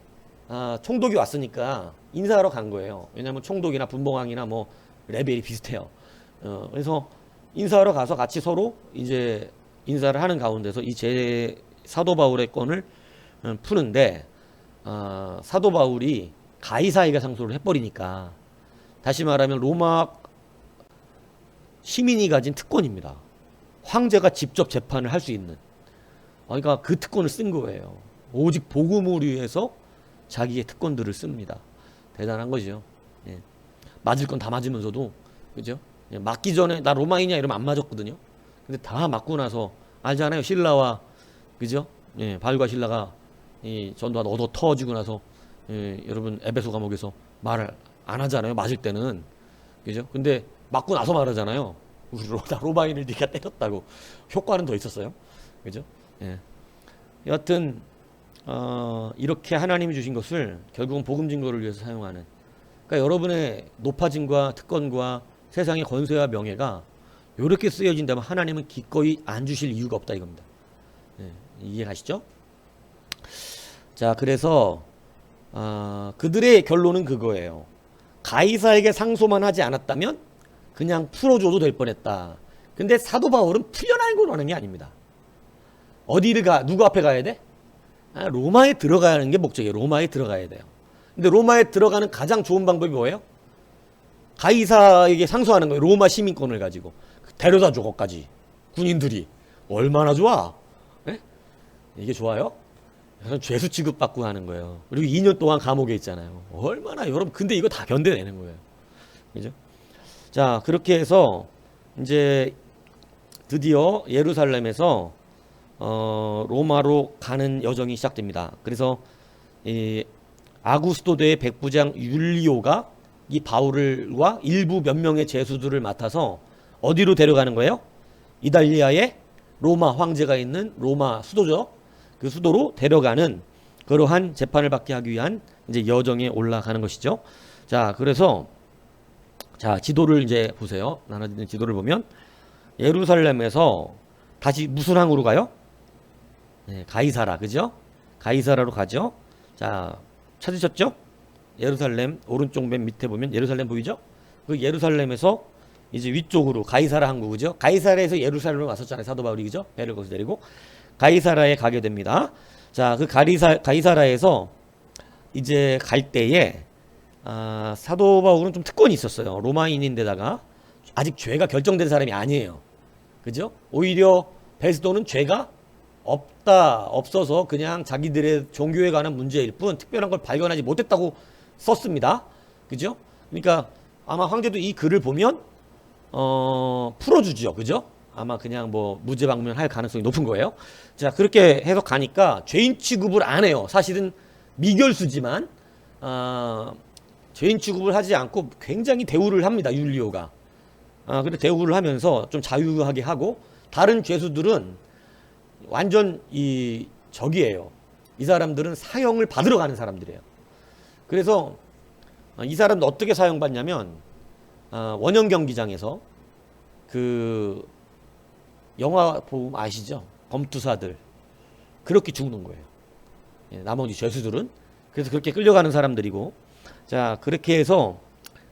Speaker 1: 총독이 왔으니까 인사하러 간 거예요. 왜냐하면 총독이나 분봉왕이나 뭐 레벨이 비슷해요. 그래서 인사하러 가서 같이 서로 이제 인사를 하는 가운데서 이 사도 바울의 건을 푸는데, 사도 바울이 가이사에게 상소를 해버리니까, 다시 말하면 로마 시민이 가진 특권입니다. 황제가 직접 재판을 할 수 있는. 그러니까 그 특권을 쓴 거예요. 오직 복음을 위해서 자기의 특권들을 씁니다. 대단한 거죠. 예. 맞을 건 다 맞으면서도, 그죠? 예. 맞기 전에 나 로마이냐 이러면 안 맞았거든요. 근데 다 맞고 나서 알잖아요. 신라와, 그죠? 예. 바울과 신라가 이 전투가 얻어 터지고 나서, 예. 여러분 에베소 감옥에서 말을 안 하잖아요. 맞을 때는, 그죠? 근데 맞고 나서 말하잖아요. 우리 로마인을 네가 때렸다고. 효과는 더 있었어요. 그죠? 예. 여하튼 이렇게 하나님이 주신 것을 결국은 복음 증거를 위해서 사용하는 그러니까 여러분의 높아짐과 특권과 세상의 권세와 명예가 이렇게 쓰여진다면 하나님은 기꺼이 안 주실 이유가 없다 이겁니다. 네, 이해 가시죠? 자, 그래서 그들의 결론은 그거예요. 가이사에게 상소만 하지 않았다면 그냥 풀어줘도 될 뻔했다. 근데 사도 바울은 풀려나는 하는 게 아닙니다. 어디를 누구 앞에 가야 돼? 로마에 들어가는 게 목적이에요. 로마에 들어가야 돼요. 근데 로마에 들어가는 가장 좋은 방법이 뭐예요? 가이사에게 상소하는 거예요. 로마 시민권을 가지고. 데려다 줘, 거기까지. 군인들이. 얼마나 좋아? 네? 이게 좋아요? 죄수 취급받고 하는 거예요. 그리고 2년 동안 감옥에 있잖아요. 얼마나 여러분, 근데 이거 다 견뎌내는 거예요. 그죠? 자, 그렇게 해서 이제 드디어 예루살렘에서 로마로 가는 여정이 시작됩니다. 그래서 이 아구스토대의 백부장 율리오가 이 바울과 일부 몇 명의 죄수들을 맡아서 어디로 데려가는 거예요? 이탈리아의 로마 황제가 있는 로마 수도죠. 그 수도로 데려가는 그러한 재판을 받게 하기 위한 이제 여정에 올라가는 것이죠. 자, 그래서 자, 지도를 이제 보세요. 나눠지는 지도를 보면 예루살렘에서 다시 무슨 항으로 가요? 네, 가이사라, 그죠? 가이사라로 가죠. 자, 찾으셨죠? 예루살렘 오른쪽 맨 밑에 보면 예루살렘 보이죠? 그 예루살렘에서 이제 위쪽으로 가이사라 항구, 그죠? 가이사라에서 예루살렘으로 왔었잖아요. 사도 바울이, 그죠? 배를 거기서 내리고 가이사라에 가게 됩니다. 자, 그 가이사라에서 이제 갈 때에 사도 바울은 좀 특권이 있었어요. 로마인인데다가 아직 죄가 결정된 사람이 아니에요. 그죠? 오히려 베스도는 죄가 없어서 그냥 자기들의 종교에 관한 문제일 뿐 특별한 걸 발견하지 못했다고 썼습니다. 그죠? 그러니까 아마 황제도 이 글을 보면 풀어주죠. 그죠? 아마 그냥 뭐 무죄 방면할 가능성이 높은 거예요. 자, 그렇게 해서 가니까 죄인 취급을 안 해요. 사실은 미결수지만 죄인 취급을 하지 않고 굉장히 대우를 합니다. 율리오가. 근데 대우를 하면서 좀 자유하게 하고 다른 죄수들은 완전 적이에요. 이 사람들은 사형을 받으러 가는 사람들이에요. 그래서 이 사람은 어떻게 사형받냐면 원형 경기장에서 그 영화 보면 아시죠? 검투사들 그렇게 죽는 거예요. 나머지 죄수들은 그래서 그렇게 끌려가는 사람들이고, 자, 그렇게 해서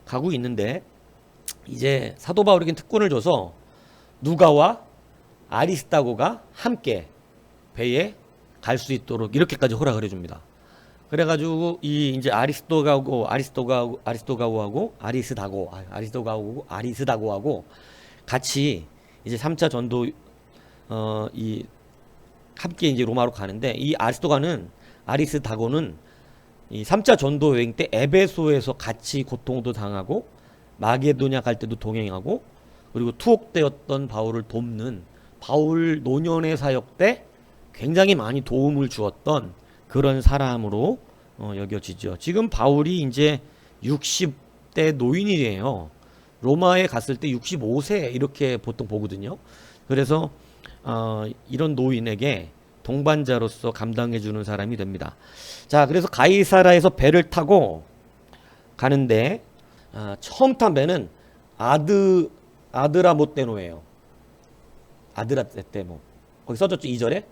Speaker 1: 가고 있는데 이제 사도 바울에게 특권을 줘서 누가와 아리스다고가 함께 배에 갈 수 있도록 이렇게까지 허락을 해줍니다. 그래가지고 이제 아리스다고하고 같이 이제 3차 전도 함께 이제 로마로 가는데 이 아리스다고는 이 3차 전도 여행 때 에베소에서 같이 고통도 당하고 마게도냐 갈 때도 동행하고 그리고 투옥되었던 바울을 돕는 바울 노년의 사역 때 굉장히 많이 도움을 주었던 그런 사람으로 여겨지죠. 지금 바울이 이제 60대 노인이에요. 로마에 갔을 때 65세 이렇게 보통 보거든요. 그래서 이런 노인에게 동반자로서 감당해 주는 사람이 됩니다. 자, 그래서 가이사라에서 배를 타고 가는데 처음 탄 배는 아드라모테노예요. 아드라모테노. 거기 써졌죠, 2절에.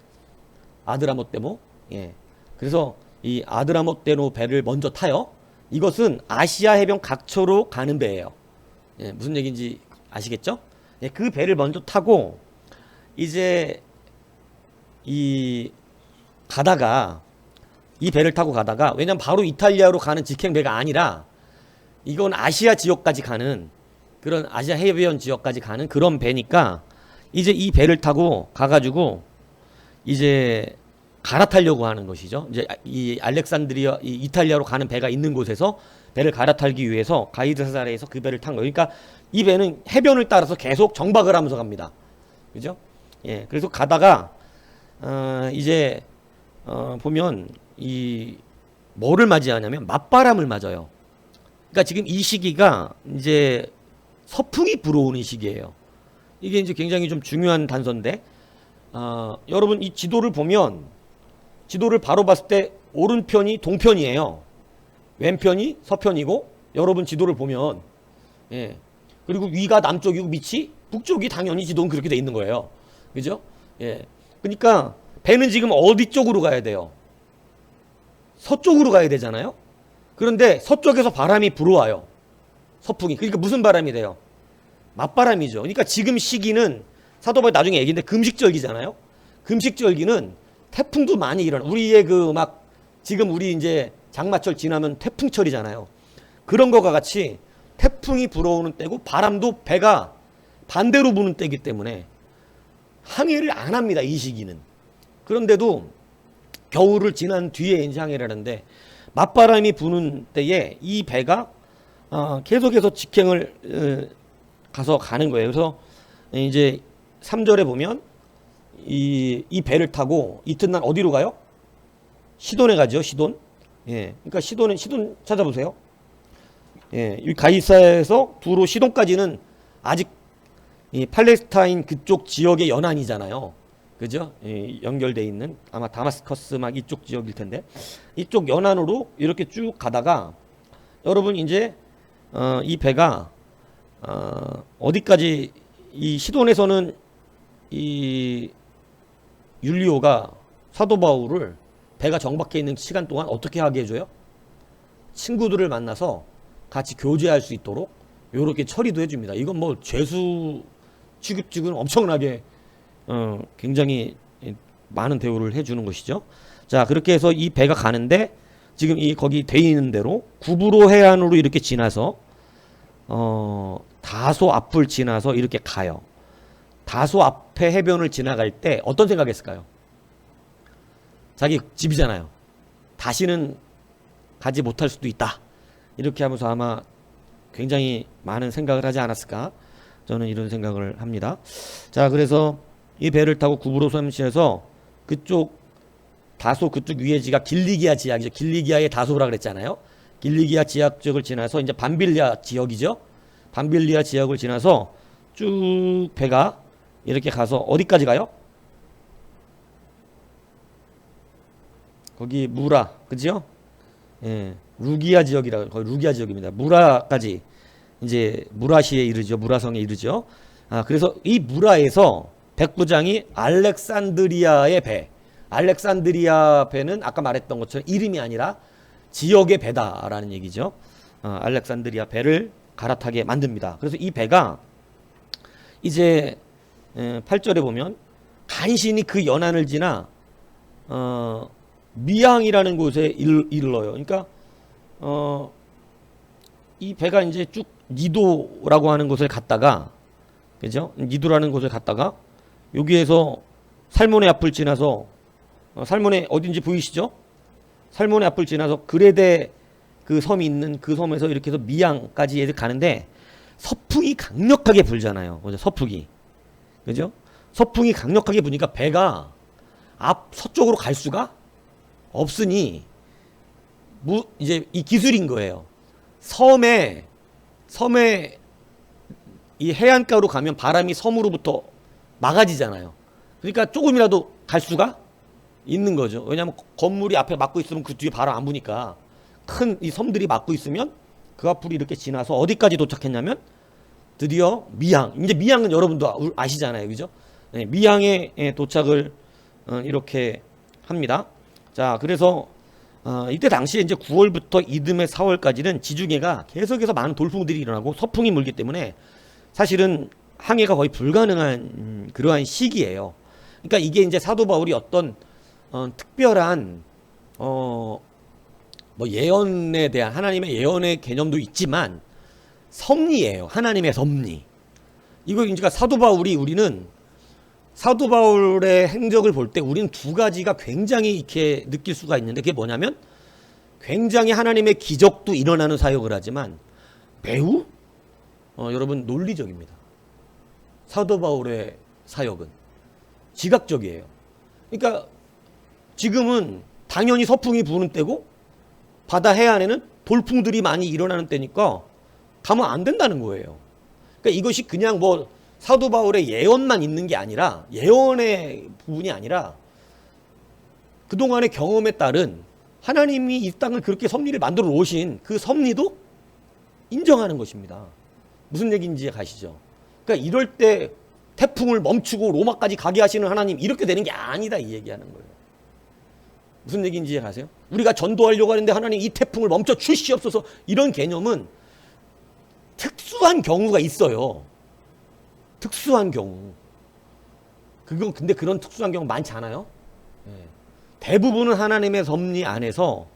Speaker 1: 아드라모테노. 예. 그래서 이 아드라모테노 배를 먼저 타요. 이것은 아시아 해변 각처로 가는 배예요. 예, 무슨 얘기인지 아시겠죠? 예, 그 배를 먼저 타고 이제 이 배를 타고 가다가, 왜냐면 바로 이탈리아로 가는 직행 배가 아니라 이건 아시아 지역까지 가는, 그런 아시아 해변 지역까지 가는 그런 배니까 이제 이 배를 타고 가가지고 이제 갈아타려고 하는 것이죠. 이제 이 알렉산드리아, 이 이탈리아로 가는 배가 있는 곳에서 배를 갈아타기 위해서 가이사라에서 그 배를 탄 거예요. 그러니까 이 배는 해변을 따라서 계속 정박을 하면서 갑니다. 그죠? 예. 그래서 가다가 이제 보면 뭐를 맞이하냐면 맞바람을 맞아요. 그러니까 지금 이 시기가 이제 서풍이 불어오는 시기예요. 이게 이제 굉장히 좀 중요한 단서인데, 여러분 이 지도를 보면, 지도를 바로 봤을 때 오른편이 동편이에요. 왼편이 서편이고 여러분 지도를 보면, 예. 그리고 위가 남쪽이고 밑이 북쪽이 당연히 지도는 그렇게 돼 있는 거예요. 그죠? 예. 그러니까 배는 지금 어디 쪽으로 가야 돼요? 서쪽으로 가야 되잖아요. 그런데 서쪽에서 바람이 불어와요. 서풍이. 그러니까 무슨 바람이 돼요? 맞바람이죠. 그러니까 지금 시기는 사도바울 나중에 얘기인데 금식절기잖아요. 금식절기는 태풍도 많이 일어나. 우리의 그 막 지금 우리 이제 장마철 지나면 태풍철이잖아요. 그런 거가 같이 태풍이 불어오는 때고 바람도 배가 반대로 부는 때이기 때문에 항해를 안 합니다. 이 시기는. 그런데도 겨울을 지난 뒤에 이제 항해를 하는데 맞바람이 부는 때에 이 배가 계속해서 직행을 가서 가는 거예요. 그래서 이제 3절에 보면 이 배를 타고 이튿날 어디로 가요? 시돈에 가죠. 시돈. 예. 그러니까 시돈 찾아보세요. 예. 이 가이사에서 두로 시돈까지는 아직 이 팔레스타인 그쪽 지역의 연안이잖아요. 그죠? 예, 연결돼 있는 아마 다마스커스 막 이쪽 지역일 텐데 이쪽 연안으로 이렇게 쭉 가다가 여러분 이제 이 배가 어디까지 이 시돈에서는 이 율리오가 사도 바울을 배가 정박해 있는 시간 동안 어떻게 하게 해줘요? 친구들을 만나서 같이 교제할 수 있도록 이렇게 처리도 해줍니다. 이건 뭐 죄수 취급직은 엄청나게 굉장히 많은 대우를 해주는 것이죠. 자, 그렇게 해서 이 배가 가는데 지금 이 거기 돼 있는 대로 구브로 해안으로 이렇게 지나서 다소 앞을 지나서 이렇게 가요. 다소 앞에 해변을 지나갈 때 어떤 생각했을까요? 자기 집이잖아요. 다시는 가지 못할 수도 있다. 이렇게 하면서 아마 굉장히 많은 생각을 하지 않았을까? 저는 이런 생각을 합니다. 자, 그래서 이 배를 타고 구브로 섬시에서 그쪽 다소 그쪽 위에지가 길리기아 지역이죠. 길리기아의 다소라 그랬잖아요. 길리기아 지역 지역을 지나서 이제 밤빌리아 지역이죠. 밤빌리아 지역을 지나서 쭉 배가 이렇게 가서 어디까지 가요? 거기 무라, 그죠? 예, 루기아 지역이라 거의 루기아 지역입니다. 무라까지 이제 무라시에 이르죠. 무라성에 이르죠. 그래서 이 무라에서 백부장이 알렉산드리아의 배, 알렉산드리아 배는 아까 말했던 것처럼 이름이 아니라 지역의 배다라는 얘기죠. 알렉산드리아 배를 갈아타게 만듭니다. 그래서 이 배가 이제 8절에 보면 간신히 그 연안을 지나 미항이라는 곳에 이르러요. 그러니까 이 배가 이제 쭉 니도라고 하는 곳을 갔다가, 그죠? 니도라는 곳을 갔다가 여기에서 살몬의 앞을 지나서 살몬의 어딘지 보이시죠? 살몬의 앞을 지나서 그레데 그 섬이 있는 그 섬에서 이렇게 해서 미항까지 얘들 가는데 서풍이 강력하게 불잖아요. 그죠? 서풍이. 그죠? 서풍이 강력하게 부니까 배가 앞 서쪽으로 갈 수가 없으니 이제 이 기술인 거예요. 섬에 이 해안가로 가면 바람이 섬으로부터 막아지잖아요. 그러니까 조금이라도 갈 수가 있는 거죠. 왜냐하면 건물이 앞에 막고 있으면 그 뒤에 바람 안 부니까 큰 이 섬들이 막고 있으면 그 앞으로 이렇게 지나서 어디까지 도착했냐면 드디어 미항. 이제 미항은 여러분도 아시잖아요. 그죠? 네, 미항에 도착을 이렇게 합니다. 자, 그래서 이때 당시에 이제 9월부터 이듬해 4월까지는 지중해가 계속해서 많은 돌풍들이 일어나고 서풍이 물기 때문에 사실은 항해가 거의 불가능한 그러한 시기예요. 그러니까 이게 이제 사도 바울이 어떤 특별한 뭐 예언에 대한 하나님의 예언의 개념도 있지만 섭리예요. 하나님의 섭리. 이거 그러니까 우리는 사도 바울의 행적을 볼 때 우리는 두 가지가 굉장히 이렇게 느낄 수가 있는데 그게 뭐냐면 굉장히 하나님의 기적도 일어나는 사역을 하지만 매우 여러분 논리적입니다. 사도 바울의 사역은 지각적이에요. 그러니까 지금은 당연히 서풍이 부는 때고 바다 해안에는 돌풍들이 많이 일어나는 때니까 가면 안 된다는 거예요. 그러니까 이것이 그냥 뭐 사도 바울의 예언만 있는 게 아니라 예언의 부분이 아니라 그동안의 경험에 따른 하나님이 이 땅을 그렇게 섭리를 만들어 놓으신 그 섭리도 인정하는 것입니다. 무슨 얘기인지 가시죠? 그러니까 이럴 때 태풍을 멈추고 로마까지 가게 하시는 하나님 이렇게 되는 게 아니다 이 얘기하는 거예요. 무슨 얘기인지 이해가세요? 우리가 전도하려고 하는데 하나님 이 태풍을 멈춰 주시옵소서 이런 개념은 특수한 경우가 있어요. 특수한 경우. 그건 근데 그런 특수한 경우 많지 않아요? 네. 대부분은 하나님의 섭리 안에서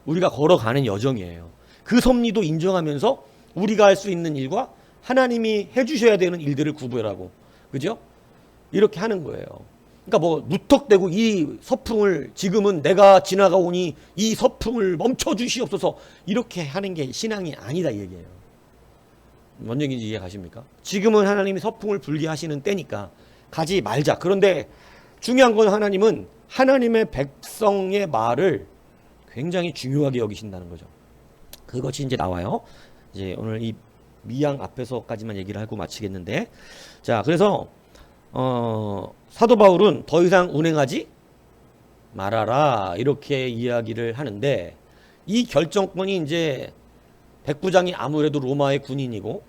Speaker 1: 우리가 걸어가는 여정이에요. 그 섭리도 인정하면서 우리가 할 수 있는 일과 하나님이 해주셔야 되는 일들을 구별하고, 그죠? 이렇게 하는 거예요. 그러니까 뭐 무턱대고 이 서풍을 지금은 내가 지나가오니 이 서풍을 멈춰 주시옵소서 이렇게 하는 게 신앙이 아니다 이 얘기예요. 뭔 얘기인지 이해 가십니까? 지금은 하나님이 서풍을 불게 하시는 때니까 가지 말자. 그런데 중요한 건 하나님은 하나님의 백성의 말을 굉장히 중요하게 여기신다는 거죠. 그것이 이제 나와요. 이제 오늘 이 미양 앞에서까지만 얘기를 하고 마치겠는데, 자 그래서 사도 바울은 더 이상 운행하지 말아라 이렇게 이야기를 하는데, 이 결정권이 이제 백부장이 아무래도 로마의 군인이고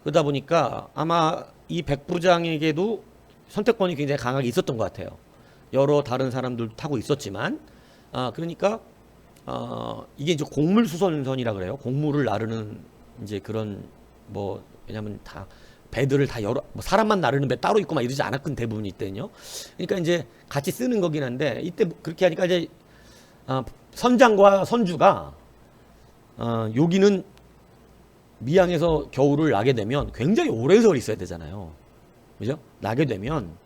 Speaker 1: 그러다 보니까 아마 이 백부장에게도 선택권이 굉장히 강하게 있었던 것 같아요. 여러 다른 사람들 타고 있었지만, 그러니까 이게 이제 곡물수선선이라 그래요. 곡물을 나르는 이제 그런 뭐, 왜냐면 다 배들을 다 여러 뭐 사람만 나르는 배 따로 있고 막 이러지 않았건 대부분 이때는요. 그러니까 이제 같이 쓰는 거긴 한데 이때 그렇게 하니까 이제 선장과 선주가 여기는 미양에서 겨울을 나게 되면 굉장히 오래 서 있어야 되잖아요. 그죠? 나게 되면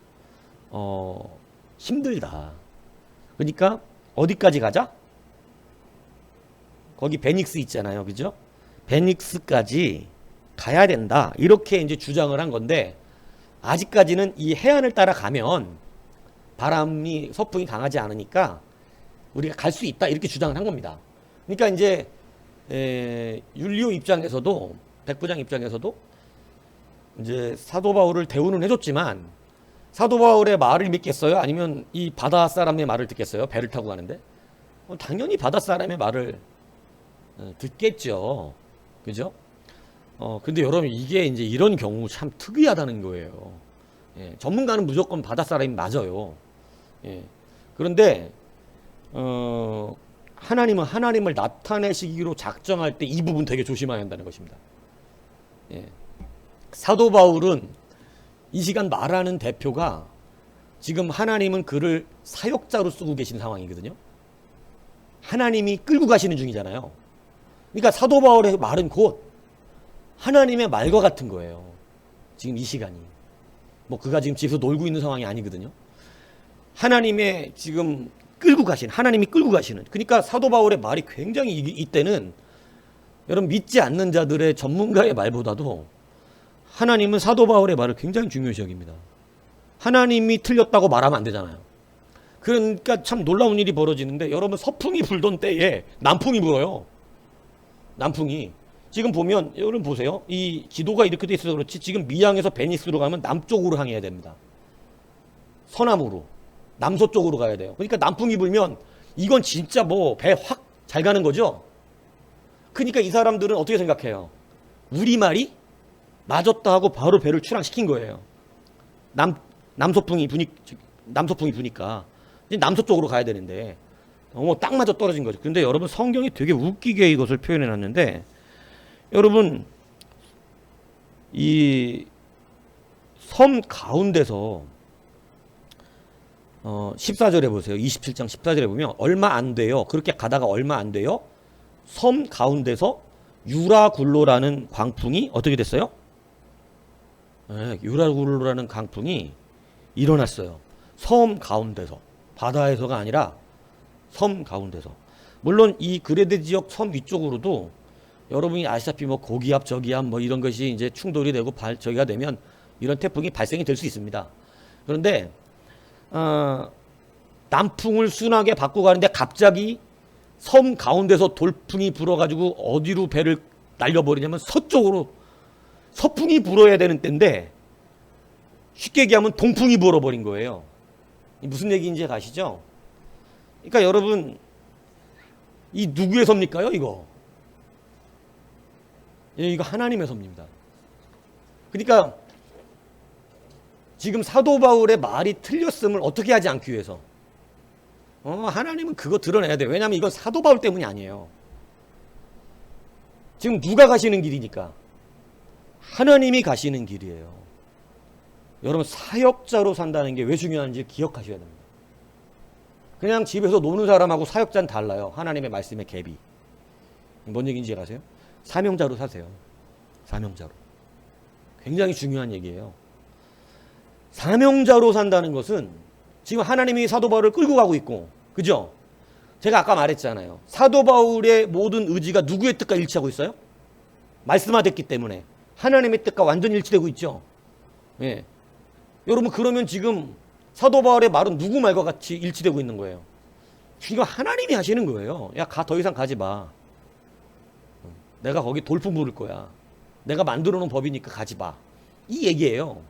Speaker 1: 힘들다. 그러니까 어디까지 가자? 거기 베닉스 있잖아요. 그죠? 베닉스까지 가야 된다. 이렇게 이제 주장을 한 건데, 아직까지는 이 해안을 따라 가면 바람이 서풍이 강하지 않으니까 우리가 갈 수 있다. 이렇게 주장을 한 겁니다. 그러니까 이제 율리오 입장에서도, 백부장 입장에서도 이제 사도 바울을 대우는 해줬지만 사도 바울의 말을 믿겠어요? 아니면 이 바다 사람의 말을 듣겠어요? 배를 타고 가는데 당연히 바다 사람의 말을 듣겠죠. 그죠? 근데 여러분 이게 이제 이런 경우 참 특이하다는 거예요. 예, 전문가는 무조건 바다 사람이 맞아요. 예, 그런데 하나님은 하나님을 나타내시기로 작정할 때 이 부분 되게 조심해야 한다는 것입니다. 예, 사도 바울은 이 시간 말하는 대표가 지금 하나님은 그를 사역자로 쓰고 계신 상황이거든요. 하나님이 끌고 가시는 중이잖아요. 그러니까 사도 바울의 말은 곧 하나님의 말과 같은 거예요. 지금 이 시간이. 뭐 그가 지금 집에서 놀고 있는 상황이 아니거든요. 하나님의 지금 끌고 가시는, 하나님이 끌고 가시는. 그러니까 사도 바울의 말이 굉장히 이때는 여러분 믿지 않는 자들의 전문가의 말보다도 하나님은 사도 바울의 말을 굉장히 중요시 여깁니다. 하나님이 틀렸다고 말하면 안 되잖아요. 그러니까 참 놀라운 일이 벌어지는데, 여러분 서풍이 불던 때에 남풍이 불어요. 남풍이. 지금 보면 여러분 보세요. 이 지도가 이렇게 돼 있어서 그렇지 지금 미양에서 베니스로 가면 남쪽으로 향해야 됩니다. 서남으로. 남서쪽으로 가야 돼요. 그러니까 남풍이 불면 이건 진짜 뭐 배 확 잘 가는 거죠. 그러니까 이 사람들은 어떻게 생각해요? 우리말이 맞았다 하고 바로 배를 출항시킨 거예요. 남서풍이 부니까 이제 남서쪽으로 가야 되는데 딱 맞아 떨어진 거죠. 근데 여러분 성경이 되게 웃기게 이것을 표현해 놨는데, 여러분 이 섬 가운데서 14절에 보세요. 27장 14절에 보면 얼마 안 돼요. 그렇게 가다가 얼마 안 돼요. 섬 가운데서 유라굴로라는 광풍이 어떻게 됐어요? 네, 유라굴로라는 광풍이 일어났어요. 섬 가운데서. 바다에서가 아니라 섬 가운데서. 물론 이 그레데 지역 섬 위쪽으로도 여러분이 아시다시피 뭐 고기압 저기압 뭐 이런 것이 이제 충돌이 되고 저기가 되면 이런 태풍이 발생이 될 수 있습니다. 그런데 남풍을 순하게 받고 가는데 갑자기 섬 가운데서 돌풍이 불어가지고 어디로 배를 날려버리냐면 서쪽으로. 서풍이 불어야 되는 때인데 쉽게 얘기하면 동풍이 불어버린 거예요. 무슨 얘기인지 아시죠? 그러니까 여러분 이 누구의 섬입니까요 이거? 이거 하나님의 섭리입니다. 그러니까 지금 사도 바울의 말이 틀렸음을 어떻게 하지 않기 위해서 하나님은 그거 드러내야 돼요. 왜냐하면 이건 사도 바울 때문이 아니에요. 지금 누가 가시는 길이니까? 하나님이 가시는 길이에요. 여러분, 사역자로 산다는 게 왜 중요한지 기억하셔야 됩니다. 그냥 집에서 노는 사람하고 사역자는 달라요. 하나님의 말씀의 갭이. 뭔 얘기인지 아세요? 사명자로 사세요. 사명자로. 굉장히 중요한 얘기예요. 사명자로 산다는 것은 지금 하나님이 사도 바울을 끌고 가고 있고, 그죠? 제가 아까 말했잖아요. 사도 바울의 모든 의지가 누구의 뜻과 일치하고 있어요? 말씀화됐기 때문에 하나님의 뜻과 완전히 일치되고 있죠. 예. 여러분, 그러면 지금 사도 바울의 말은 누구 말과 같이 일치되고 있는 거예요? 이거 하나님이 하시는 거예요. 야, 더 이상 가지 마. 내가 거기 돌풍 부를 거야. 내가 만들어 놓은 법이니까 가지 마. 이 얘기예요.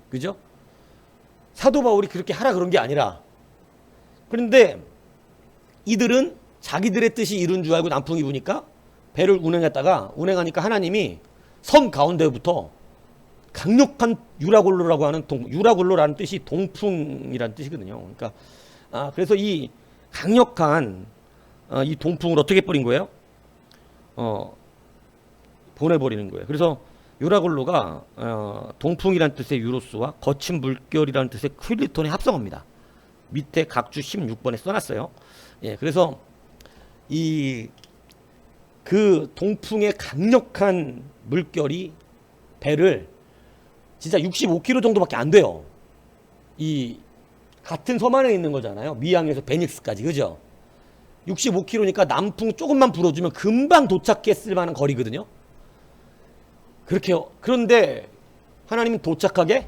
Speaker 1: 그죠? 사도 바울이 그렇게 하라 그런 게 아니라. 그런데 이들은 자기들의 뜻이 이룬 줄 알고 남풍이 부니까 배를 운행하니까 하나님이 섬 가운데부터 강력한 유라굴로라고 하는 유라굴로라는 뜻이 동풍이라는 뜻이거든요. 그러니까 그래서 이 강력한 이 동풍을 어떻게 뿌린 거예요? 보내버리는 거예요. 그래서 유라굴로가 동풍이라는 뜻의 유로스와 거친 물결이라는 뜻의 퀼리톤의 합성어입니다. 밑에 각주 16번에 써놨어요. 예, 그래서 그 동풍의 강력한 물결이 배를 진짜 65km 정도밖에 안 돼요. 이 같은 섬 안에 있는 거잖아요. 미양에서 베닉스까지, 그죠? 65km니까 남풍 조금만 불어주면 금방 도착했을 만한 거리거든요. 그렇게요. 그런데 하나님은 도착하게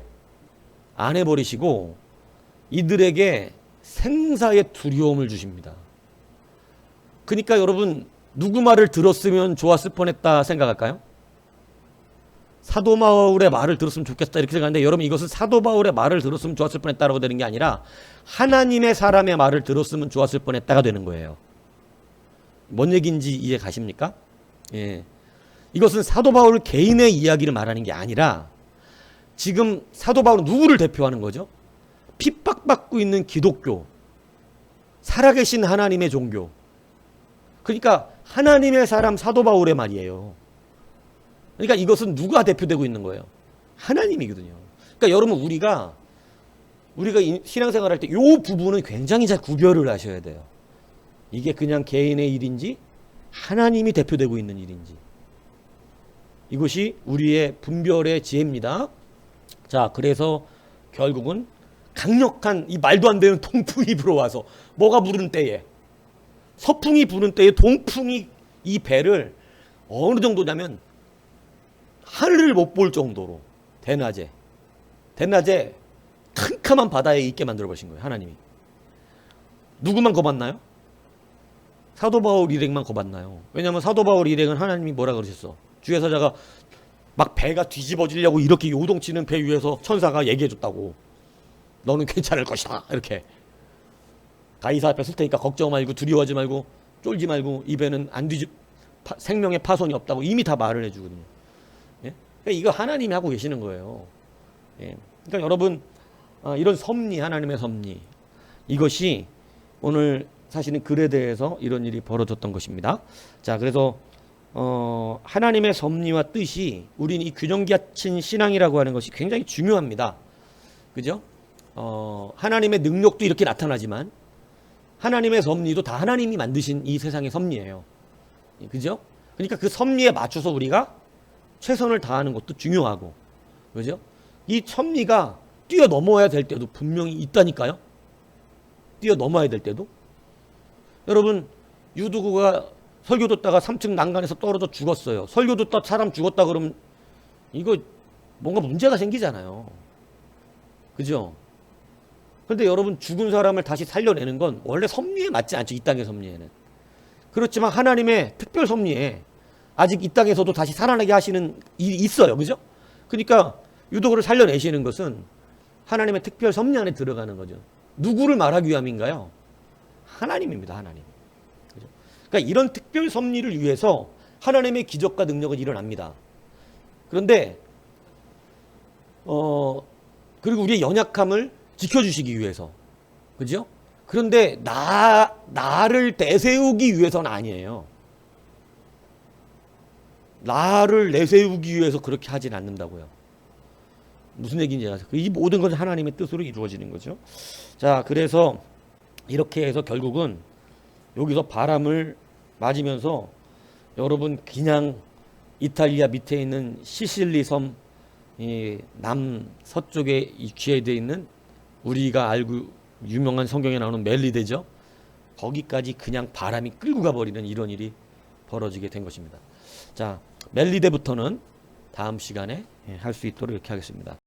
Speaker 1: 안 해버리시고 이들에게 생사의 두려움을 주십니다. 그러니까 여러분, 누구 말을 들었으면 좋았을 뻔했다 생각할까요? 사도 바울의 말을 들었으면 좋겠다 이렇게 생각하는데, 여러분, 이것은 사도 바울의 말을 들었으면 좋았을 뻔했다라고 되는 게 아니라 하나님의 사람의 말을 들었으면 좋았을 뻔했다가 되는 거예요. 뭔 얘기인지 이해 가십니까? 예. 이것은 사도 바울 개인의 이야기를 말하는 게 아니라 지금 사도 바울은 누구를 대표하는 거죠? 핍박받고 있는 기독교, 살아계신 하나님의 종교. 그러니까 하나님의 사람 사도 바울의 말이에요. 그러니까 이것은 누가 대표되고 있는 거예요? 하나님이거든요. 그러니까 여러분, 우리가 신앙생활 할 때 이 부분은 굉장히 잘 구별을 하셔야 돼요. 이게 그냥 개인의 일인지 하나님이 대표되고 있는 일인지. 이것이 우리의 분별의 지혜입니다. 자, 그래서 결국은 강력한 이 말도 안 되는 동풍이 불어와서, 뭐가 부는 때에, 서풍이 부는 때에 동풍이 이 배를 어느 정도냐면 하늘을 못 볼 정도로 대낮에 캄캄한 바다에 있게 만들어 버리신 거예요. 하나님이. 누구만 거봤나요? 사도 바울 일행만 거봤나요? 왜냐하면 사도 바울 일행은 하나님이 뭐라 그러셨어? 주의 사자가 막 배가 뒤집어지려고 이렇게 요동치는 배 위에서 천사가 얘기해줬다고. 너는 괜찮을 것이다. 이렇게. 가이사 앞에 설 테니까 걱정 말고 두려워하지 말고 쫄지 말고 이 배는 안 생명의 파손이 없다고 이미 다 말을 해주거든요. 예? 그러니까 이거 하나님이 하고 계시는 거예요. 예. 그러니까 여러분, 이런 섭리, 하나님의 섭리, 이것이 오늘 사실은 글에 대해서 이런 일이 벌어졌던 것입니다. 자, 그래서 하나님의 섭리와 뜻이, 우리는 이 균형 갖춘 신앙이라고 하는 것이 굉장히 중요합니다. 그죠? 하나님의 능력도 이렇게 나타나지만 하나님의 섭리도 다 하나님이 만드신 이 세상의 섭리예요. 그죠? 그러니까 그 섭리에 맞춰서 우리가 최선을 다하는 것도 중요하고, 그죠? 이 섭리가 뛰어넘어야 될 때도 분명히 있다니까요. 뛰어넘어야 될 때도. 여러분, 유두구가 설교 듣다가 3층 난간에서 떨어져 죽었어요. 설교 듣다 사람 죽었다 그러면 이거 뭔가 문제가 생기잖아요. 그죠? 그런데 여러분, 죽은 사람을 다시 살려내는 건 원래 섭리에 맞지 않죠. 이 땅의 섭리에는. 그렇지만 하나님의 특별 섭리에 아직 이 땅에서도 다시 살아나게 하시는 일이 있어요. 그죠? 그러니까 유도구를 살려내시는 것은 하나님의 특별 섭리 안에 들어가는 거죠. 누구를 말하기 위함인가요? 하나님입니다. 하나님. 그죠? 그러니까 이런 특별 섭리를 위해서 하나님의 기적과 능력은 일어납니다. 그런데 그리고 우리의 연약함을 지켜주시기 위해서, 그죠? 그런데 나를 내세우기 위해서는 아니에요. 나를 내세우기 위해서 그렇게 하진 않는다고요. 무슨 얘기인지 아세요? 이 모든 것은 하나님의 뜻으로 이루어지는 거죠. 자, 그래서 이렇게 해서 결국은 여기서 바람을 맞으면서 여러분 그냥 이탈리아 밑에 있는 시실리 섬 남서쪽에 위치해져 있는 우리가 알고 유명한 성경에 나오는 멜리데죠. 거기까지 그냥 바람이 끌고 가버리는 이런 일이 벌어지게 된 것입니다. 자, 멜리데부터는 다음 시간에 할 수 있도록 이렇게 하겠습니다.